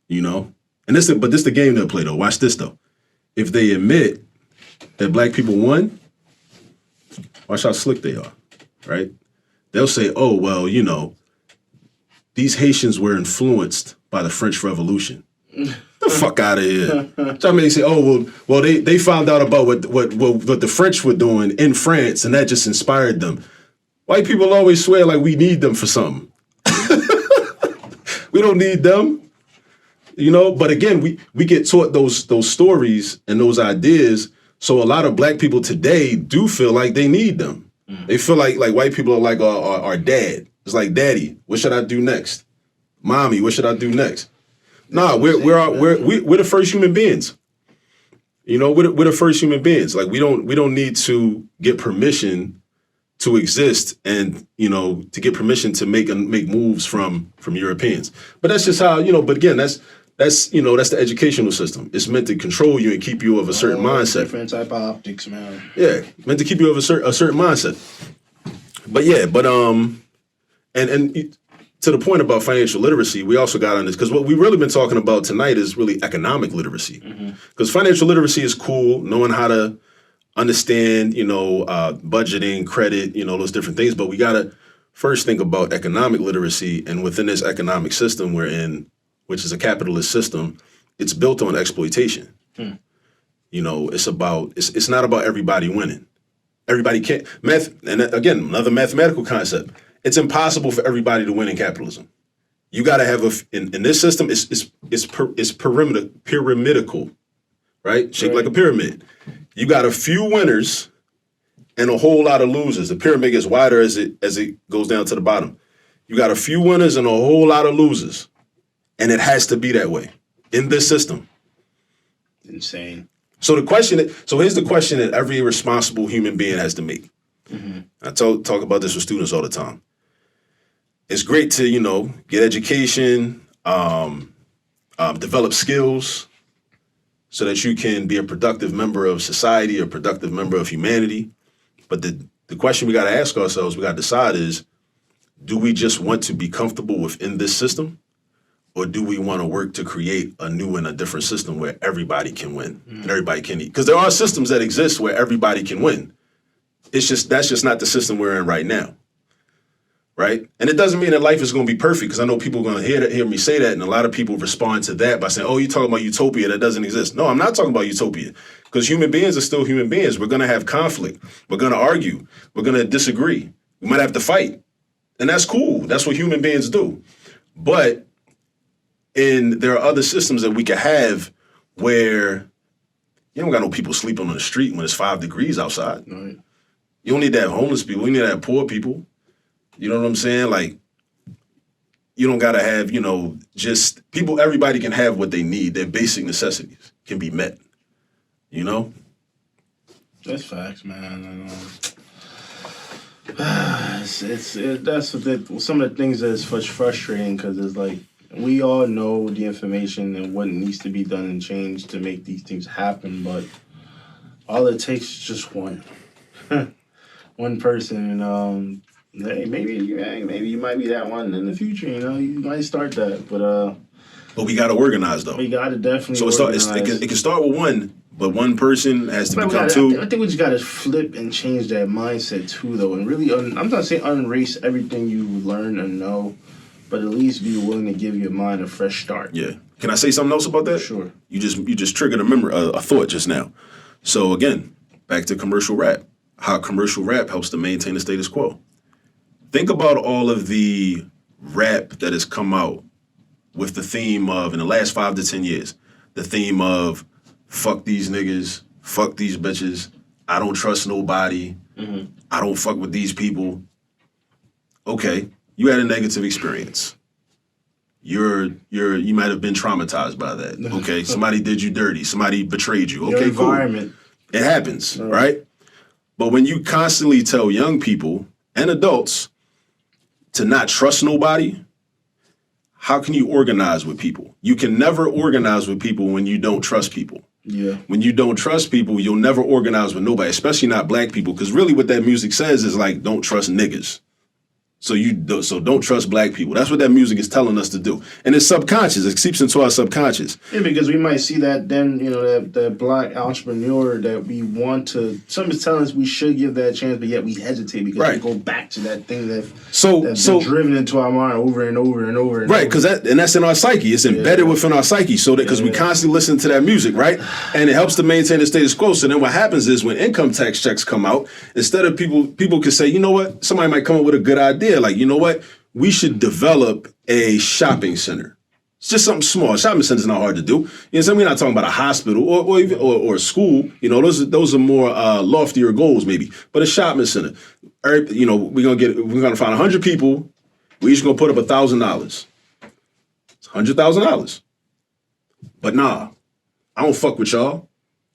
[SPEAKER 2] You know? But this the game they'll play though. Watch this though. If they admit that black people won, watch how slick they are, right? They'll say, oh, well, these Haitians were influenced by the French Revolution. The fuck out of here. So I mean, they say, oh, well, they found out about what the French were doing in France and that just inspired them. White people always swear like we need them for something. We don't need them. But again, we get taught those stories and those ideas. So a lot of black people today do feel like they need them. Mm. They feel like white people are like our dad. It's like, daddy, what should I do next? Mommy, what should I do next? Nah, we're the first human beings. We're the first human beings. Like we don't need to get permission to exist and, to get permission to make moves from Europeans. But that's just how, but again, that's the educational system. It's meant to control you and keep you of a certain mindset.
[SPEAKER 1] Different type of optics, man.
[SPEAKER 2] Yeah, meant to keep you of a certain mindset. But and to the point about financial literacy, we also got on this because what we've really been talking about tonight is really economic literacy. Because financial literacy is cool, knowing how to understand, budgeting, credit, those different things. But we got to first think about economic literacy. And within this economic system we're in, which is a capitalist system, it's built on exploitation. It's not about everybody winning. Everybody can't. And again, another mathematical concept. It's impossible for everybody to win in capitalism. You got to have in this system. It's pyramidal, right? Shaped like a pyramid. You got a few winners and a whole lot of losers. The pyramid gets wider as it goes down to the bottom. You got a few winners and a whole lot of losers, and it has to be that way in this system.
[SPEAKER 1] Insane.
[SPEAKER 2] So here's the question that every responsible human being has to make. I talk about this with students all the time. It's great to, get education, develop skills so that you can be a productive member of society, a productive member of humanity. But the question we got to ask ourselves, we got to decide is, do we just want to be comfortable within this system? Or do we want to work to create a new and a different system where everybody can win and everybody can eat? Because there are systems that exist where everybody can win. That's just not the system we're in right now, right? And it doesn't mean that life is going to be perfect, because I know people are going to hear me say that, and a lot of people respond to that by saying, "Oh, you're talking about utopia that doesn't exist." No, I'm not talking about utopia, because human beings are still human beings. We're going to have conflict. We're going to argue. We're going to disagree. We might have to fight, and that's cool. That's what human beings do. But there are other systems that we can have where you don't got no people sleeping on the street when it's 5 degrees outside.
[SPEAKER 1] Right.
[SPEAKER 2] You don't need to have homeless people. You need to have poor people. You know what I'm saying? Like, you don't got to have, just people. Everybody can have what they need. Their basic necessities can be met.
[SPEAKER 1] That's facts, man. That's some of the things that's frustrating, because it's like we all know the information and what needs to be done and changed to make these things happen, but all it takes is just one. One person, and hey, maybe you might be that one in the future. You might start that, but
[SPEAKER 2] we got to organize though.
[SPEAKER 1] We got to definitely.
[SPEAKER 2] So it can start with one, but one person has to become two.
[SPEAKER 1] I think we just got to flip and change that mindset too, though, and really, I'm not saying unerase everything you learn and know, but at least be willing to give your mind a fresh start.
[SPEAKER 2] Yeah. Can I say something else about that?
[SPEAKER 1] Sure.
[SPEAKER 2] You just triggered a thought just now. So again, back to commercial rap. How commercial rap helps to maintain the status quo. Think about all of the rap that has come out with the theme of, in the last 5 to 10 years, the theme of fuck these niggas, fuck these bitches, I don't trust nobody, I don't fuck with these people. Okay, you had a negative experience. You might have been traumatized by that. Okay, somebody did you dirty, somebody betrayed you. Okay,
[SPEAKER 1] your environment.
[SPEAKER 2] Cool. It happens, right? But when you constantly tell young people and adults to not trust nobody, how can you organize with people? You can never organize with people when you don't trust people.
[SPEAKER 1] Yeah.
[SPEAKER 2] When you don't trust people, you'll never organize with nobody, especially not black people, because really what that music says is like, don't trust niggas. So don't trust black people. That's what that music is telling us to do. And it's subconscious. It seeps into our subconscious.
[SPEAKER 1] Yeah, because we might see that then, that black entrepreneur that we want to, somebody's telling us we should give that a chance, but yet we hesitate because we go back to that thing that's been driven into our mind over and over and over.
[SPEAKER 2] Right, because that's in our psyche. It's embedded within our psyche. So that because we constantly listen to that music, right? And it helps to maintain the status quo. So then what happens is when income tax checks come out, instead of people can say, you know what, somebody might come up with a good idea. Like, you know what? We should develop a shopping center. It's just something small. Shopping center's not hard to do. So we're not talking about a hospital or a school. Those are more loftier goals maybe. But a shopping center. We're gonna find 100 people. We're each gonna put up $1,000. It's $100,000. But nah, I don't fuck with y'all.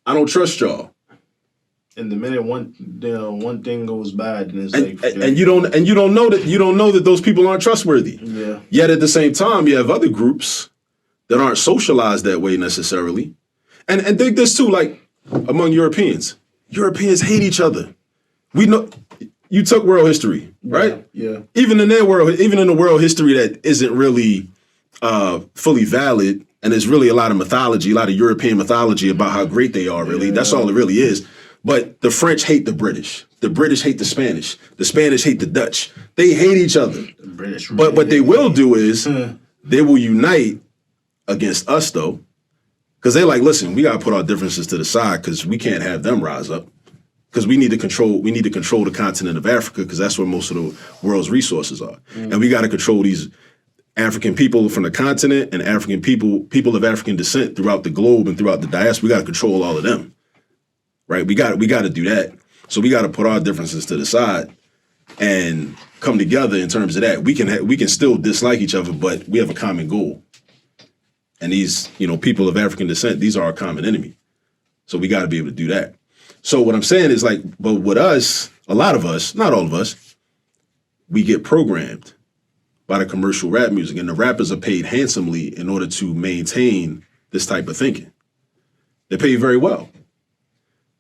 [SPEAKER 2] I don't trust y'all.
[SPEAKER 1] in the minute one thing goes bad, and it's
[SPEAKER 2] and you don't know that those people aren't trustworthy.
[SPEAKER 1] Yeah.
[SPEAKER 2] Yet at the same time, you have other groups that aren't socialized that way necessarily, and think this too, like among Europeans. Europeans hate each other. We know. You took world history, right?
[SPEAKER 1] Yeah.
[SPEAKER 2] Even in the world history that isn't really fully valid, and there's really a lot of mythology, a lot of European mythology about how great they are, really. Yeah. That's all it really is. But the French hate the British hate the Spanish hate the Dutch. They hate each other. The British really but what they will do is they will unite against us, though, because they're like, listen, we got to put our differences to the side because we can't have them rise up. Because we need to control the continent of Africa because that's where most of the world's resources are. And we got to control these African people from the continent and African people of African descent throughout the globe and throughout the diaspora. We got to control all of them, right? We got to do that. So we got to put our differences to the side and come together in terms of that. We can still dislike each other, but we have a common goal. And these, people of African descent, these are our common enemy. So we got to be able to do that. So what I'm saying is like, but with us, a lot of us, not all of us, we get programmed by the commercial rap music, and the rappers are paid handsomely in order to maintain this type of thinking. They're paid very well.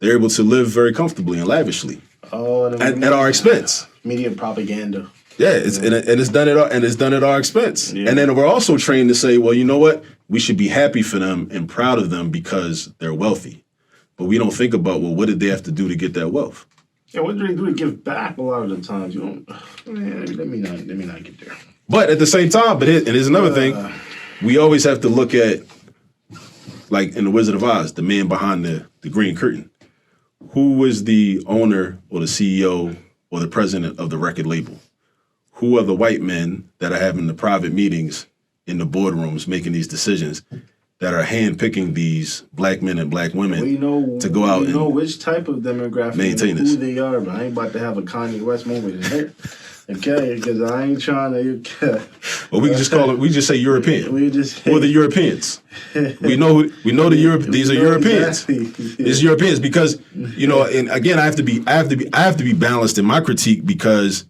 [SPEAKER 2] They're able to live very comfortably and lavishly at our expense.
[SPEAKER 1] Media propaganda.
[SPEAKER 2] Yeah, it's done at our expense. Yeah. And then we're also trained to say, well, you know what? We should be happy for them and proud of them because they're wealthy. But we don't think about, well, what did they have to do to get that wealth?
[SPEAKER 1] Yeah, what do they do to give back a lot of the times? You don't. Let me not get there.
[SPEAKER 2] But at the same time, here's another thing. We always have to look at, like in The Wizard of Oz, the man behind the green curtain. Who was the owner or the CEO or the president of the record label? Who are the white men that are having the private meetings in the boardrooms making these decisions that are handpicking these black men and black women to go out and
[SPEAKER 1] know which type of demographic
[SPEAKER 2] maintain
[SPEAKER 1] who they are, but I ain't about to have a Kanye West moment here. Okay, because I ain't trying to.
[SPEAKER 2] Well, we can just call it. We just say European. Or the Europeans. We know the Europe. These are Europeans. Exactly. These Europeans because and again, I have to be balanced in my critique because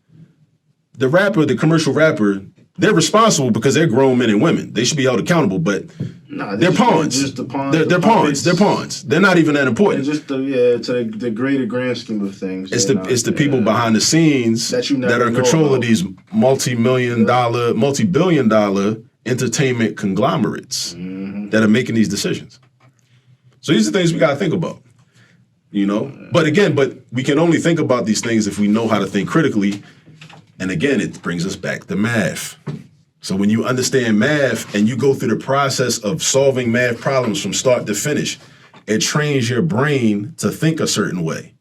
[SPEAKER 2] the commercial rapper. They're responsible because they're grown men and women. They should be held accountable, but they're pawns. They're pawns. They're pawns. They're not even that important.
[SPEAKER 1] It's just to the greater grand scheme of things.
[SPEAKER 2] It's the people behind the scenes that are in control of these multi-billion dollar entertainment conglomerates that are making these decisions. So these are things we got to think about. But we can only think about these things if we know how to think critically. And again, it brings us back to math. So when you understand math and you go through the process of solving math problems from start to finish, it trains your brain to think a certain way.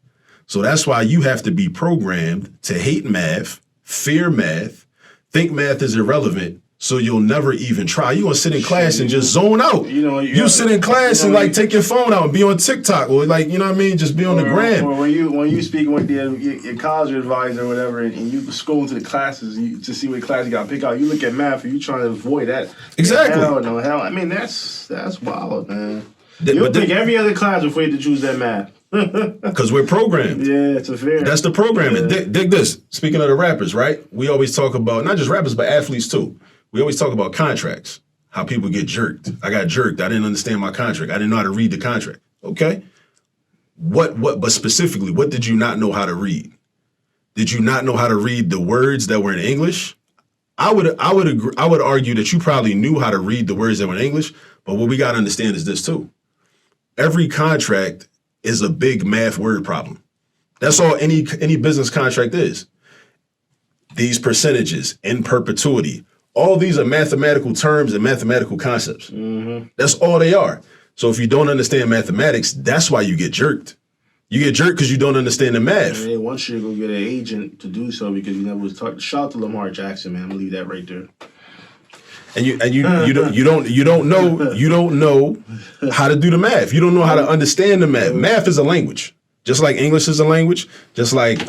[SPEAKER 2] So that's why you have to be programmed to hate math, fear math, think math is irrelevant, so you'll never even try. You're going to sit in class and just zone out. You sit in class and take your phone out and be on TikTok or just be on the gram.
[SPEAKER 1] Or when you speak with your college advisor or whatever and you scroll into the classes to see what class you got to pick out, you look at math and you trying to avoid that.
[SPEAKER 2] Exactly.
[SPEAKER 1] Hell. I mean, that's wild, man. You'll pick every other class before you have to choose that math.
[SPEAKER 2] Because we're programmed.
[SPEAKER 1] Yeah, it's a fair.
[SPEAKER 2] That's the programming. Yeah. Dig this. Speaking of the rappers, right? We always talk about, not just rappers, but athletes too. We always talk about contracts, how people get jerked. I got jerked. I didn't understand my contract. I didn't know how to read the contract. Okay? But specifically, what did you not know how to read? Did you not know how to read the words that were in English? I would argue that you probably knew how to read the words that were in English, but what we got to understand is this too. Every contract is a big math word problem. That's all any business contract is. These percentages in perpetuity. All these are mathematical terms and mathematical concepts. Mm-hmm. That's all they are. So if you don't understand mathematics, that's why you get jerked. You get jerked because you don't understand the math.
[SPEAKER 1] They want you to go get an agent to do so because you never was taught. Shout out to Lamar Jackson, man. I'm gonna leave that right there.
[SPEAKER 2] And you don't know how to do the math. You don't know how to understand the math. Math is a language, just like English is a language, just like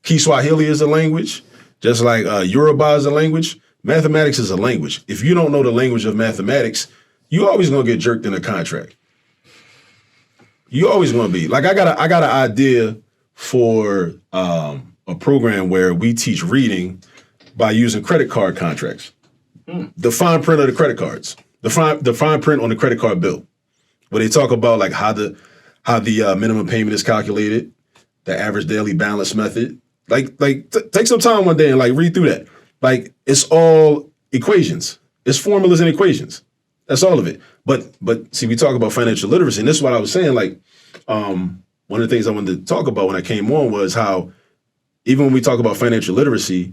[SPEAKER 2] Kiswahili is a language, just like Yoruba is a language. Mathematics is a language. If you don't know the language of mathematics, you're always going to get jerked in a contract. You always going to be. Like I got an idea for a program where we teach reading by using credit card contracts. The fine print of the credit cards. The fine print on the credit card bill. Where they talk about like how the minimum payment is calculated, the average daily balance method. Take some time one day and like read through that. Like it's all equations. It's formulas and equations. That's all of it. But see, we talk about financial literacy, and this is what I was saying. Like, one of the things I wanted to talk about when I came on was how even when we talk about financial literacy,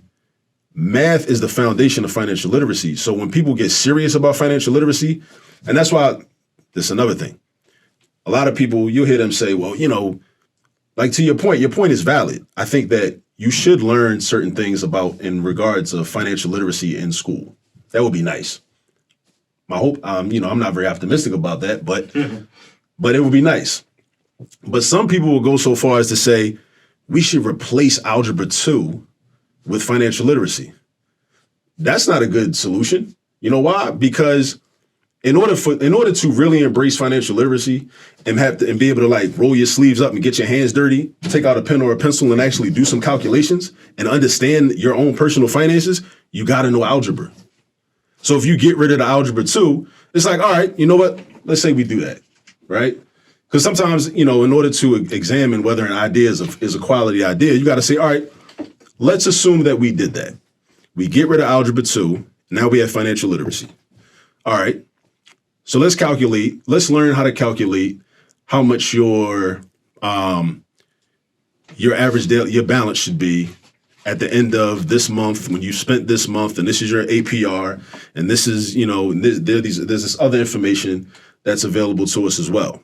[SPEAKER 2] math is the foundation of financial literacy. So when people get serious about financial literacy, and that's why this is another thing. A lot of people, you'll hear them say, well, you know, like to your point is valid. I think that you should learn certain things about in regards of financial literacy in school. That would be nice. My hope, you know, I'm not very optimistic about that, but it would be nice. But some people will go so far as to say we should replace Algebra 2 with financial literacy. That's not a good solution. You know why? Because in order to really embrace financial literacy and be able to like roll your sleeves up and get your hands dirty, take out a pen or a pencil and actually do some calculations and understand your own personal finances, you got to know algebra. So if you get rid of the Algebra 2, it's like, all right, you know what? Let's say we do that, right? Because sometimes, you know, in order to examine whether an idea is a quality idea, you got to say, all right, let's assume that we did that. We get rid of Algebra 2. Now we have financial literacy. All right. So let's learn how to calculate how much your average daily, your balance should be at the end of this month when you spent this month, and this is your APR, and this is, you know, there's this other information that's available to us as well.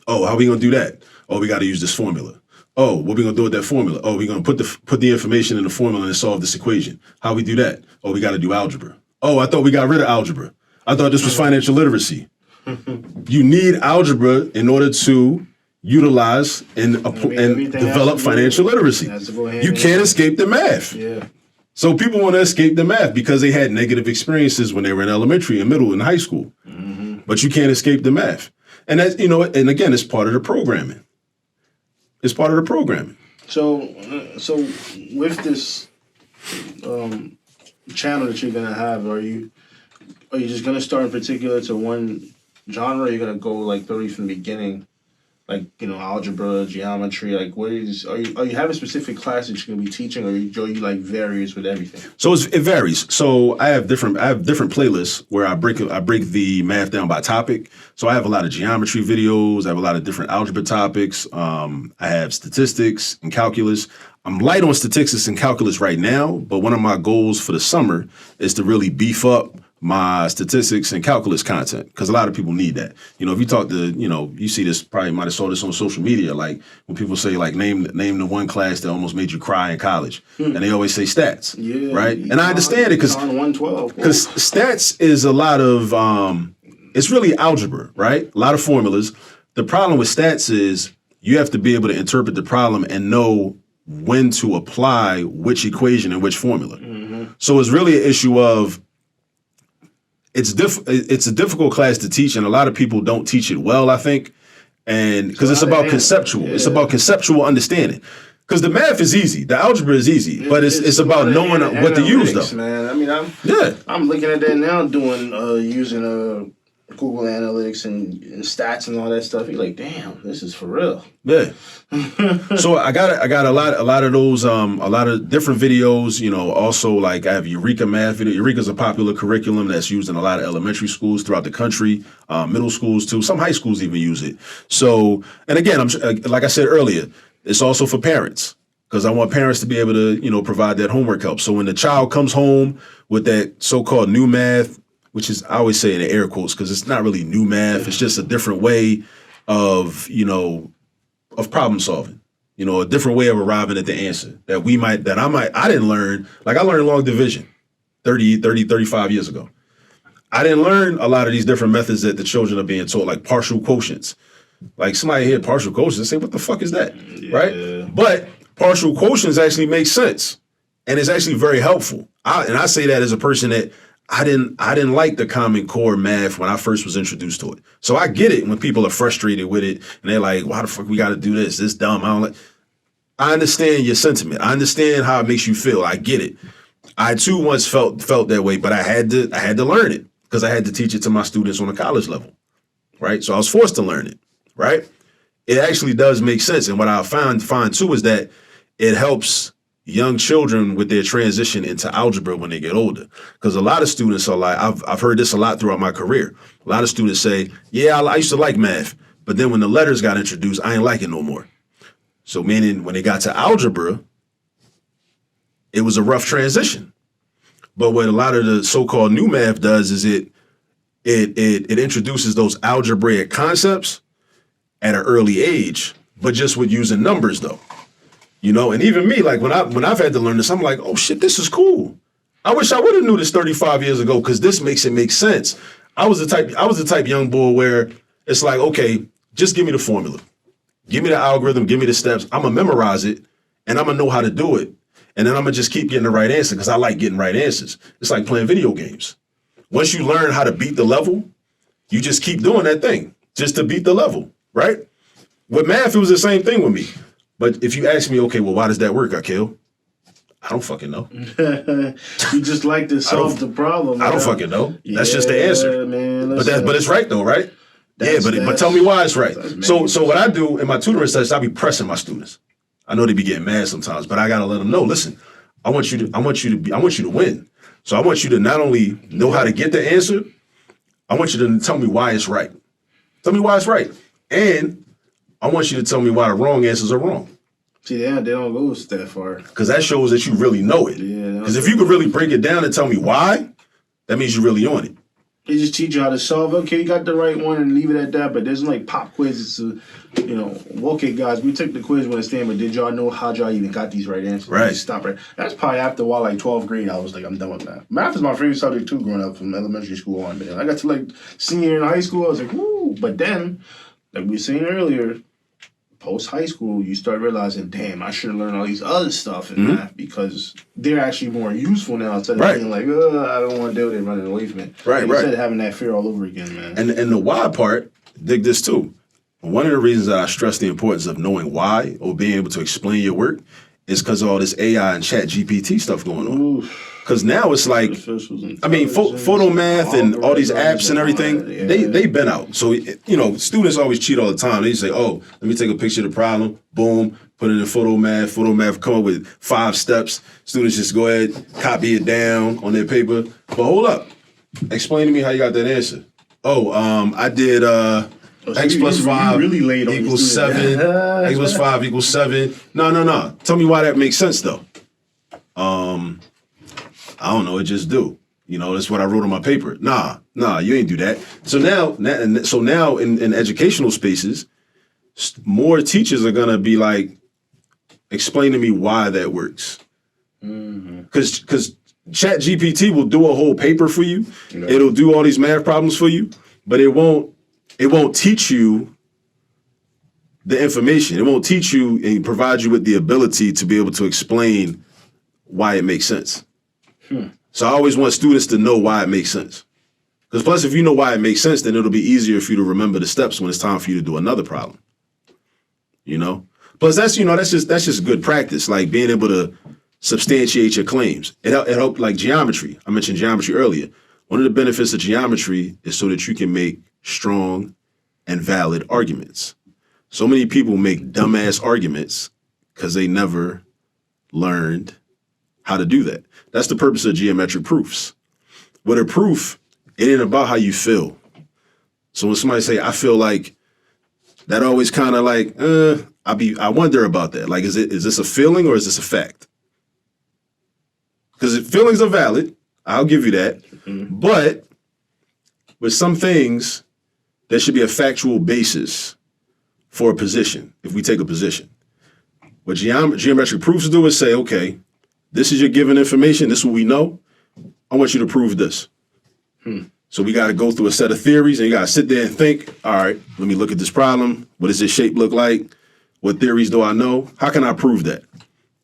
[SPEAKER 2] Oh, how are we gonna do that? Oh, we got to use this formula. Oh, what are we gonna do with that formula? Oh, we're gonna put the information in the formula and solve this equation. How we do that? Oh, we got to do algebra. Oh, I thought we got rid of algebra. I thought this was financial literacy. You need algebra in order to utilize and develop financial literacy. You can't escape the math.
[SPEAKER 1] Yeah.
[SPEAKER 2] So people want to escape the math because they had negative experiences when they were in elementary and middle and high school. Mm-hmm. But you can't escape the math. And that's, you know, and again, it's part of the programming. It's part of the programming.
[SPEAKER 1] So with this channel that you're gonna have, are you just gonna start in particular to one genre? Or are you gonna go like thoroughly from the beginning, like, you know, algebra, geometry? Like, are you having specific classes you're gonna be teaching, or are you like various with everything? So
[SPEAKER 2] it varies. So I have different playlists where I break the math down by topic. So I have a lot of geometry videos. I have a lot of different algebra topics. I have statistics and calculus. I'm light on statistics and calculus right now, but one of my goals for the summer is to really beef up my statistics and calculus content, because a lot of people need that. You know, if you talk to, you know, you see this, probably might have saw this on social media, like when people say like name the one class that almost made you cry in college, and they always say stats, right? And I understand it because stats is a lot of it's really algebra, right? A lot of formulas. The problem with stats is you have to be able to interpret the problem and know when to apply which equation and which formula. Mm-hmm. So it's really an issue of it's a difficult class to teach, and a lot of people don't teach it well, I think, and because it's about conceptual. Yeah. It's about conceptual understanding. Because the math is easy, the algebra is easy, but it's about knowing what to use, though.
[SPEAKER 1] Man, I mean, I'm looking at that now, doing using Google Analytics and stats and all that stuff. You're like, damn, this is for real.
[SPEAKER 2] Yeah. So I got a lot of those, a lot of different videos. You know, also like I have Eureka math video. Eureka's a popular curriculum that's used in a lot of elementary schools throughout the country, middle schools too. Some high schools even use it. So, and again, like I said earlier, it's also for parents, because I want parents to be able to, you know, provide that homework help. So when the child comes home with that so-called new math, which is, I always say in the air quotes, because it's not really new math. It's just a different way of, you know, of problem solving, you know, a different way of arriving at the answer I didn't learn. Like I learned long division 35 years ago. I didn't learn a lot of these different methods that the children are being taught, like partial quotients. Like somebody hear partial quotients and say, what the fuck is that? Yeah. Right? But partial quotients actually make sense. And it's actually very helpful. And I say that as a person that I didn't like the Common Core math when I first was introduced to it. So I get it when people are frustrated with it and they're like, why the fuck we got to do this? This dumb. I don't like. I understand your sentiment. I understand how it makes you feel. I get it. I too once felt that way, but I had to learn it because I had to teach it to my students on a college level, right? So I was forced to learn it, right? It actually does make sense. And what I find too is that it helps young children with their transition into algebra when they get older. Because a lot of students are like, I've heard this a lot throughout my career. A lot of students say, yeah, I used to like math, but then when the letters got introduced, I ain't like it no more. So meaning when they got to algebra, it was a rough transition. But what a lot of the so-called new math does is it introduces those algebraic concepts at an early age, but just with using numbers though. You know, and even me, like when I've had to learn this, I'm like, oh shit, this is cool. I wish I would have knew this 35 years ago because this makes it make sense. I was the type young boy where it's like, okay, just give me the formula. Give me the algorithm, give me the steps. I'm gonna memorize it and I'm gonna know how to do it. And then I'm gonna just keep getting the right answer because I like getting right answers. It's like playing video games. Once you learn how to beat the level, you just keep doing that thing just to beat the level, right? With math, it was the same thing with me. But if you ask me, okay, well, why does that work, Akil? I don't fucking know.
[SPEAKER 3] You just like to solve the problem.
[SPEAKER 2] I don't fucking know. That's just the answer.
[SPEAKER 3] Man,
[SPEAKER 2] but it's right though, right? But tell me why it's right. So what I do in my tutoring sessions, I be pressing my students. I know they be getting mad sometimes, but I gotta let them know. Listen, I want you to win. So I want you to not only know how to get the answer, I want you to tell me why it's right. Tell me why it's right, and I want you to tell me why the wrong answers are wrong.
[SPEAKER 3] See, they don't go that far.
[SPEAKER 2] Because that shows that you really know it.
[SPEAKER 3] Yeah.
[SPEAKER 2] Because if you could really break it down and tell me why, that means you're really on it.
[SPEAKER 3] They just teach you how to solve. Okay, you got the right one and leave it at that. But there's like pop quizzes okay, guys, we took the quiz when it's stand, but did y'all know how y'all even got these right answers?
[SPEAKER 2] Right.
[SPEAKER 3] Stop it. That's probably after a while, like 12th grade, I was like, I'm done with math. Math is my favorite subject too, growing up from elementary school on. Man. I got to like senior in high school, I was like, woo. But then, like we were saying earlier, post high school, you start realizing, damn, I should have learned all these other stuff in math because they're actually more useful now instead of being like, I don't want to deal with it running away from it.
[SPEAKER 2] Right,
[SPEAKER 3] Instead of having that fear all over again, man.
[SPEAKER 2] And the why part, dig this too. One of the reasons that I stress the importance of knowing why or being able to explain your work is because of all this AI and chat GPT stuff going on. Because now it's like, I mean, photo math and all these apps and everything, they've been out. So, students always cheat all the time. They say, oh, let me take a picture of the problem, boom, put it in photo math, come up with 5 steps. Students just go ahead, copy it down on their paper. But hold up, explain to me how you got that answer. Oh, I did x plus 5
[SPEAKER 3] really
[SPEAKER 2] equals 7. X plus 5 equals 7. No. Tell me why that makes sense, though. I don't know. It just do. That's what I wrote on my paper. Nah, you ain't do that. So now in educational spaces, more teachers are gonna be like, explain to me why that works. Because Chat GPT will do a whole paper for you. It'll do all these math problems for you, but it won't teach you the information. It won't teach you and provide you with the ability to be able to explain why it makes sense. So I always want students to know why it makes sense. Because plus, if you know why it makes sense, then it'll be easier for you to remember the steps when it's time for you to do another problem. Plus, that's just good practice, like being able to substantiate your claims. It helped like geometry. I mentioned geometry earlier. One of the benefits of geometry is so that you can make strong and valid arguments. So many people make dumbass arguments because they never learned how to do that. That's the purpose of geometric proofs. With a proof, it ain't about how you feel. So when somebody say, I feel like, that always kind of like, I wonder about that. Like, is this a feeling or is this a fact? Because feelings are valid, I'll give you that. But with some things, there should be a factual basis for a position, if we take a position. What geometric proofs do is say, okay, this is your given information. This is what we know. I want you to prove this. So we got to go through a set of theories, and you got to sit there and think, all right, let me look at this problem. What does this shape look like? What theories do I know? How can I prove that?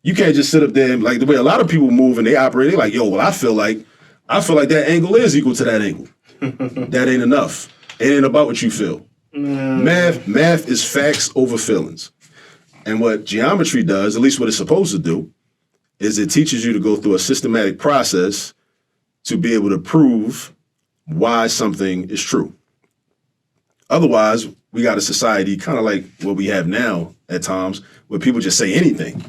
[SPEAKER 2] You can't just sit up there and like the way a lot of people move and they operate. They're like, yo, well, I feel like I feel like that angle is equal to that angle. That ain't enough. It ain't about what you feel. Math is facts over feelings. And what geometry does, at least what it's supposed to do, is it teaches you to go through a systematic process to be able to prove why something is true. Otherwise, we got a society kind of like what we have now at times, where people just say anything.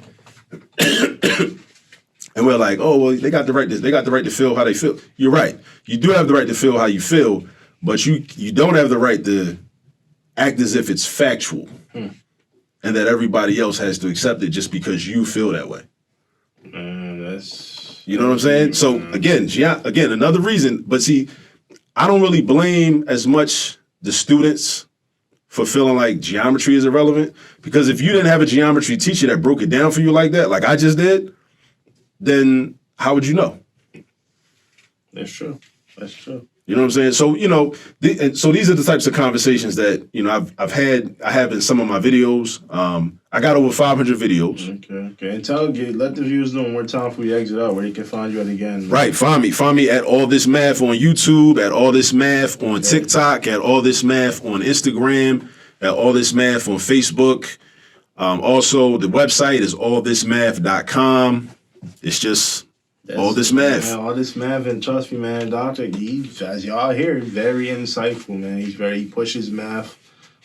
[SPEAKER 2] And we're like, oh, well, they got the right to feel how they feel. You're right. You do have the right to feel how you feel, but you don't have the right to act as if it's factual and that everybody else has to accept it just because you feel that way.
[SPEAKER 1] That's...
[SPEAKER 2] You know what I'm saying? So again, another reason, but see, I don't really blame as much the students for feeling like geometry is irrelevant, because if you didn't have a geometry teacher that broke it down for you like that, like I just did, then how would you know?
[SPEAKER 1] That's true. That's true.
[SPEAKER 2] You know what I'm saying? So, so these are the types of conversations that, I have in some of my videos. I got over 500 videos.
[SPEAKER 1] Okay. And let the viewers know one more time before we exit out where they can find you at again.
[SPEAKER 2] Right. Find me at All This Math on YouTube, at All This Math on TikTok, at All This Math on Instagram, at All This Math on Facebook. Also, the website is allthismath.com. It's just All This Math.
[SPEAKER 1] Man, All This Math, and trust me, man, Doctor, as y'all hear, very insightful, man. He pushes math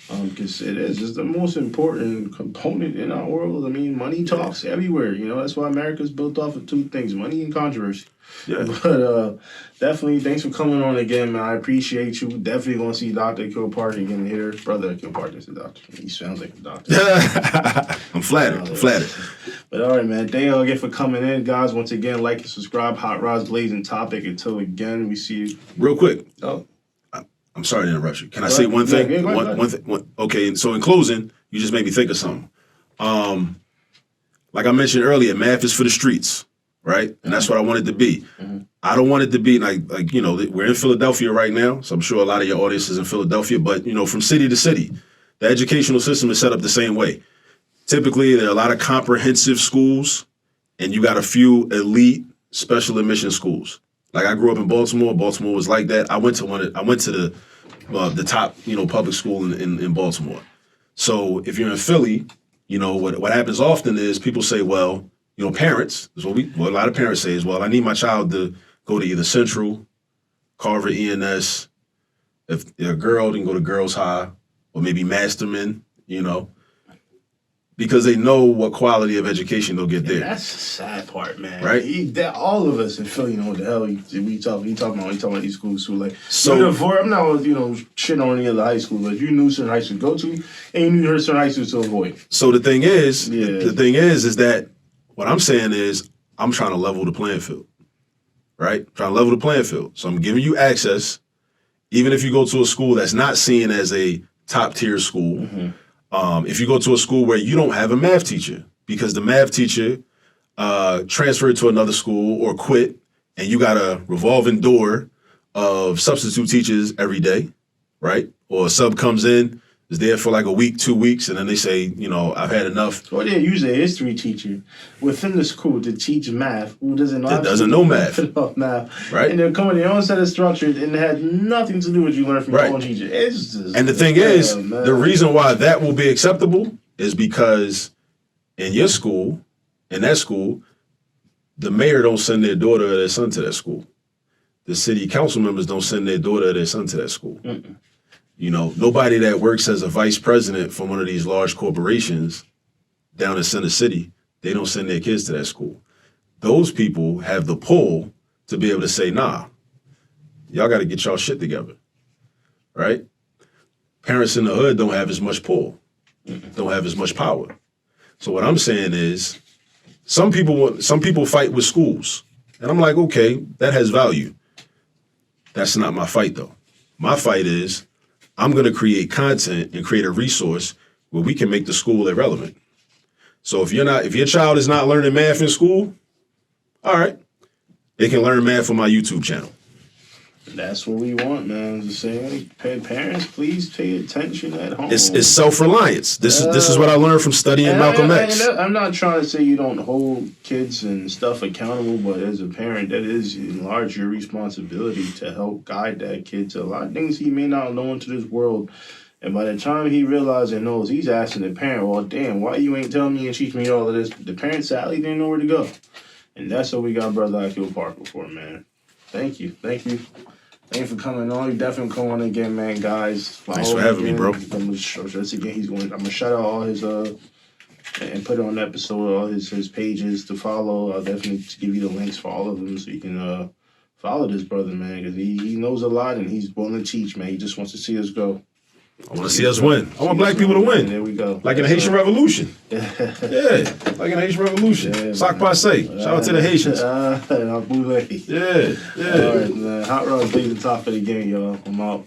[SPEAKER 1] because it's the most important component in our world. I mean, money talks everywhere. That's why America's built off of two things: money and controversy.
[SPEAKER 2] Yeah.
[SPEAKER 1] But definitely, thanks for coming on again, man. I appreciate you. Definitely going to see Dr. Kilpatrick again here. Brother Kilpatrick is a doctor. He sounds like a doctor.
[SPEAKER 2] I'm flattered.
[SPEAKER 1] But all right, man. Thank you again for coming in, guys. Once again, like and subscribe. Hot Rods Blazing Topic. Until again, we see you.
[SPEAKER 2] Real quick.
[SPEAKER 1] Oh.
[SPEAKER 2] I'm sorry to interrupt you. Can I say one thing? One thing. Okay, so in closing, you just made me think of something. Like I mentioned earlier, math is for the streets, right? And that's what I want it to be. Mm-hmm. I don't want it to be like we're in Philadelphia right now, so I'm sure a lot of your audience is in Philadelphia, but from city to city, the educational system is set up the same way. Typically, there are a lot of comprehensive schools, and you got a few elite special admission schools. Like I grew up in Baltimore. Baltimore was like that. I went to the top public school in Baltimore. So if you're in Philly, what happens often is people say, well, parents, is what a lot of parents say is, well, I need my child to go to either Central, Carver ENS. If they're a girl, they can go to Girls High, or maybe Masterman, because they know what quality of education they'll get there.
[SPEAKER 1] That's the sad part, man.
[SPEAKER 2] Right?
[SPEAKER 1] All of us in Philly know what the hell we talking about these schools. So I'm not shitting on any other high school, but you knew certain high schools to go to, and you knew certain high schools to avoid.
[SPEAKER 2] So the thing is that what I'm saying is I'm trying to level the playing field, right? Trying to level the playing field. So I'm giving you access, even if you go to a school that's not seen as a top tier school. Mm-hmm. If you go to a school where you don't have a math teacher because the math teacher transferred to another school or quit, and you got a revolving door of substitute teachers every day, right? Or a sub comes in, is there for like a week, 2 weeks, and then they say, I've had enough.
[SPEAKER 1] Or they use a history teacher within the school to teach math who doesn't
[SPEAKER 2] know math. Right.
[SPEAKER 1] And they're coming their own set of structures, and it had nothing to do with what you learned from your own teacher. It's just,
[SPEAKER 2] and the thing is, the reason why that will be acceptable is because in that school, the mayor don't send their daughter or their son to that school. The city council members don't send their daughter or their son to that school. Mm-mm. Nobody that works as a vice president for one of these large corporations down in Center City, they don't send their kids to that school. Those people have the pull to be able to say, nah, y'all got to get y'all shit together, right? Parents in the hood don't have as much pull, don't have as much power. So what I'm saying is some people fight with schools. And I'm like, okay, that has value. That's not my fight, though. My fight is I'm going to create content and create a resource where we can make the school irrelevant. So if your child is not learning math in school, all right, they can learn math on my YouTube channel.
[SPEAKER 1] That's what we want, man. Just saying, parents, please pay attention at home.
[SPEAKER 2] It's self-reliance. This is what I learned from studying Malcolm X.
[SPEAKER 1] I'm not trying to say you don't hold kids and stuff accountable, but as a parent, that is in large your responsibility to help guide that kid to a lot of things he may not know into this world. And by the time he realizes and knows, he's asking the parent, well, damn, why you ain't telling me and teach me all of this? The parent sadly didn't know where to go. And that's what we got Brother Akil Parker for, man. Thank you. Thank you for coming on. You definitely come on again, man, guys.
[SPEAKER 2] Thanks for having me, bro.
[SPEAKER 1] I'm gonna shout out all his and put it on the episode, all his pages to follow. I'll definitely give you the links for all of them so you can follow this brother, man, because he knows a lot and he's willing to teach, man. He just wants to see us go.
[SPEAKER 2] I want to see us win. I want black people to win.
[SPEAKER 1] There we go.
[SPEAKER 2] Like in the Haitian Revolution. Yeah, like in the Haitian Revolution. Yeah, Sac passe. Shout out to the Haitians.
[SPEAKER 1] Yeah.
[SPEAKER 2] Yeah.
[SPEAKER 1] All right, man. Hot Rod's leaving the top of the game, y'all. I'm out.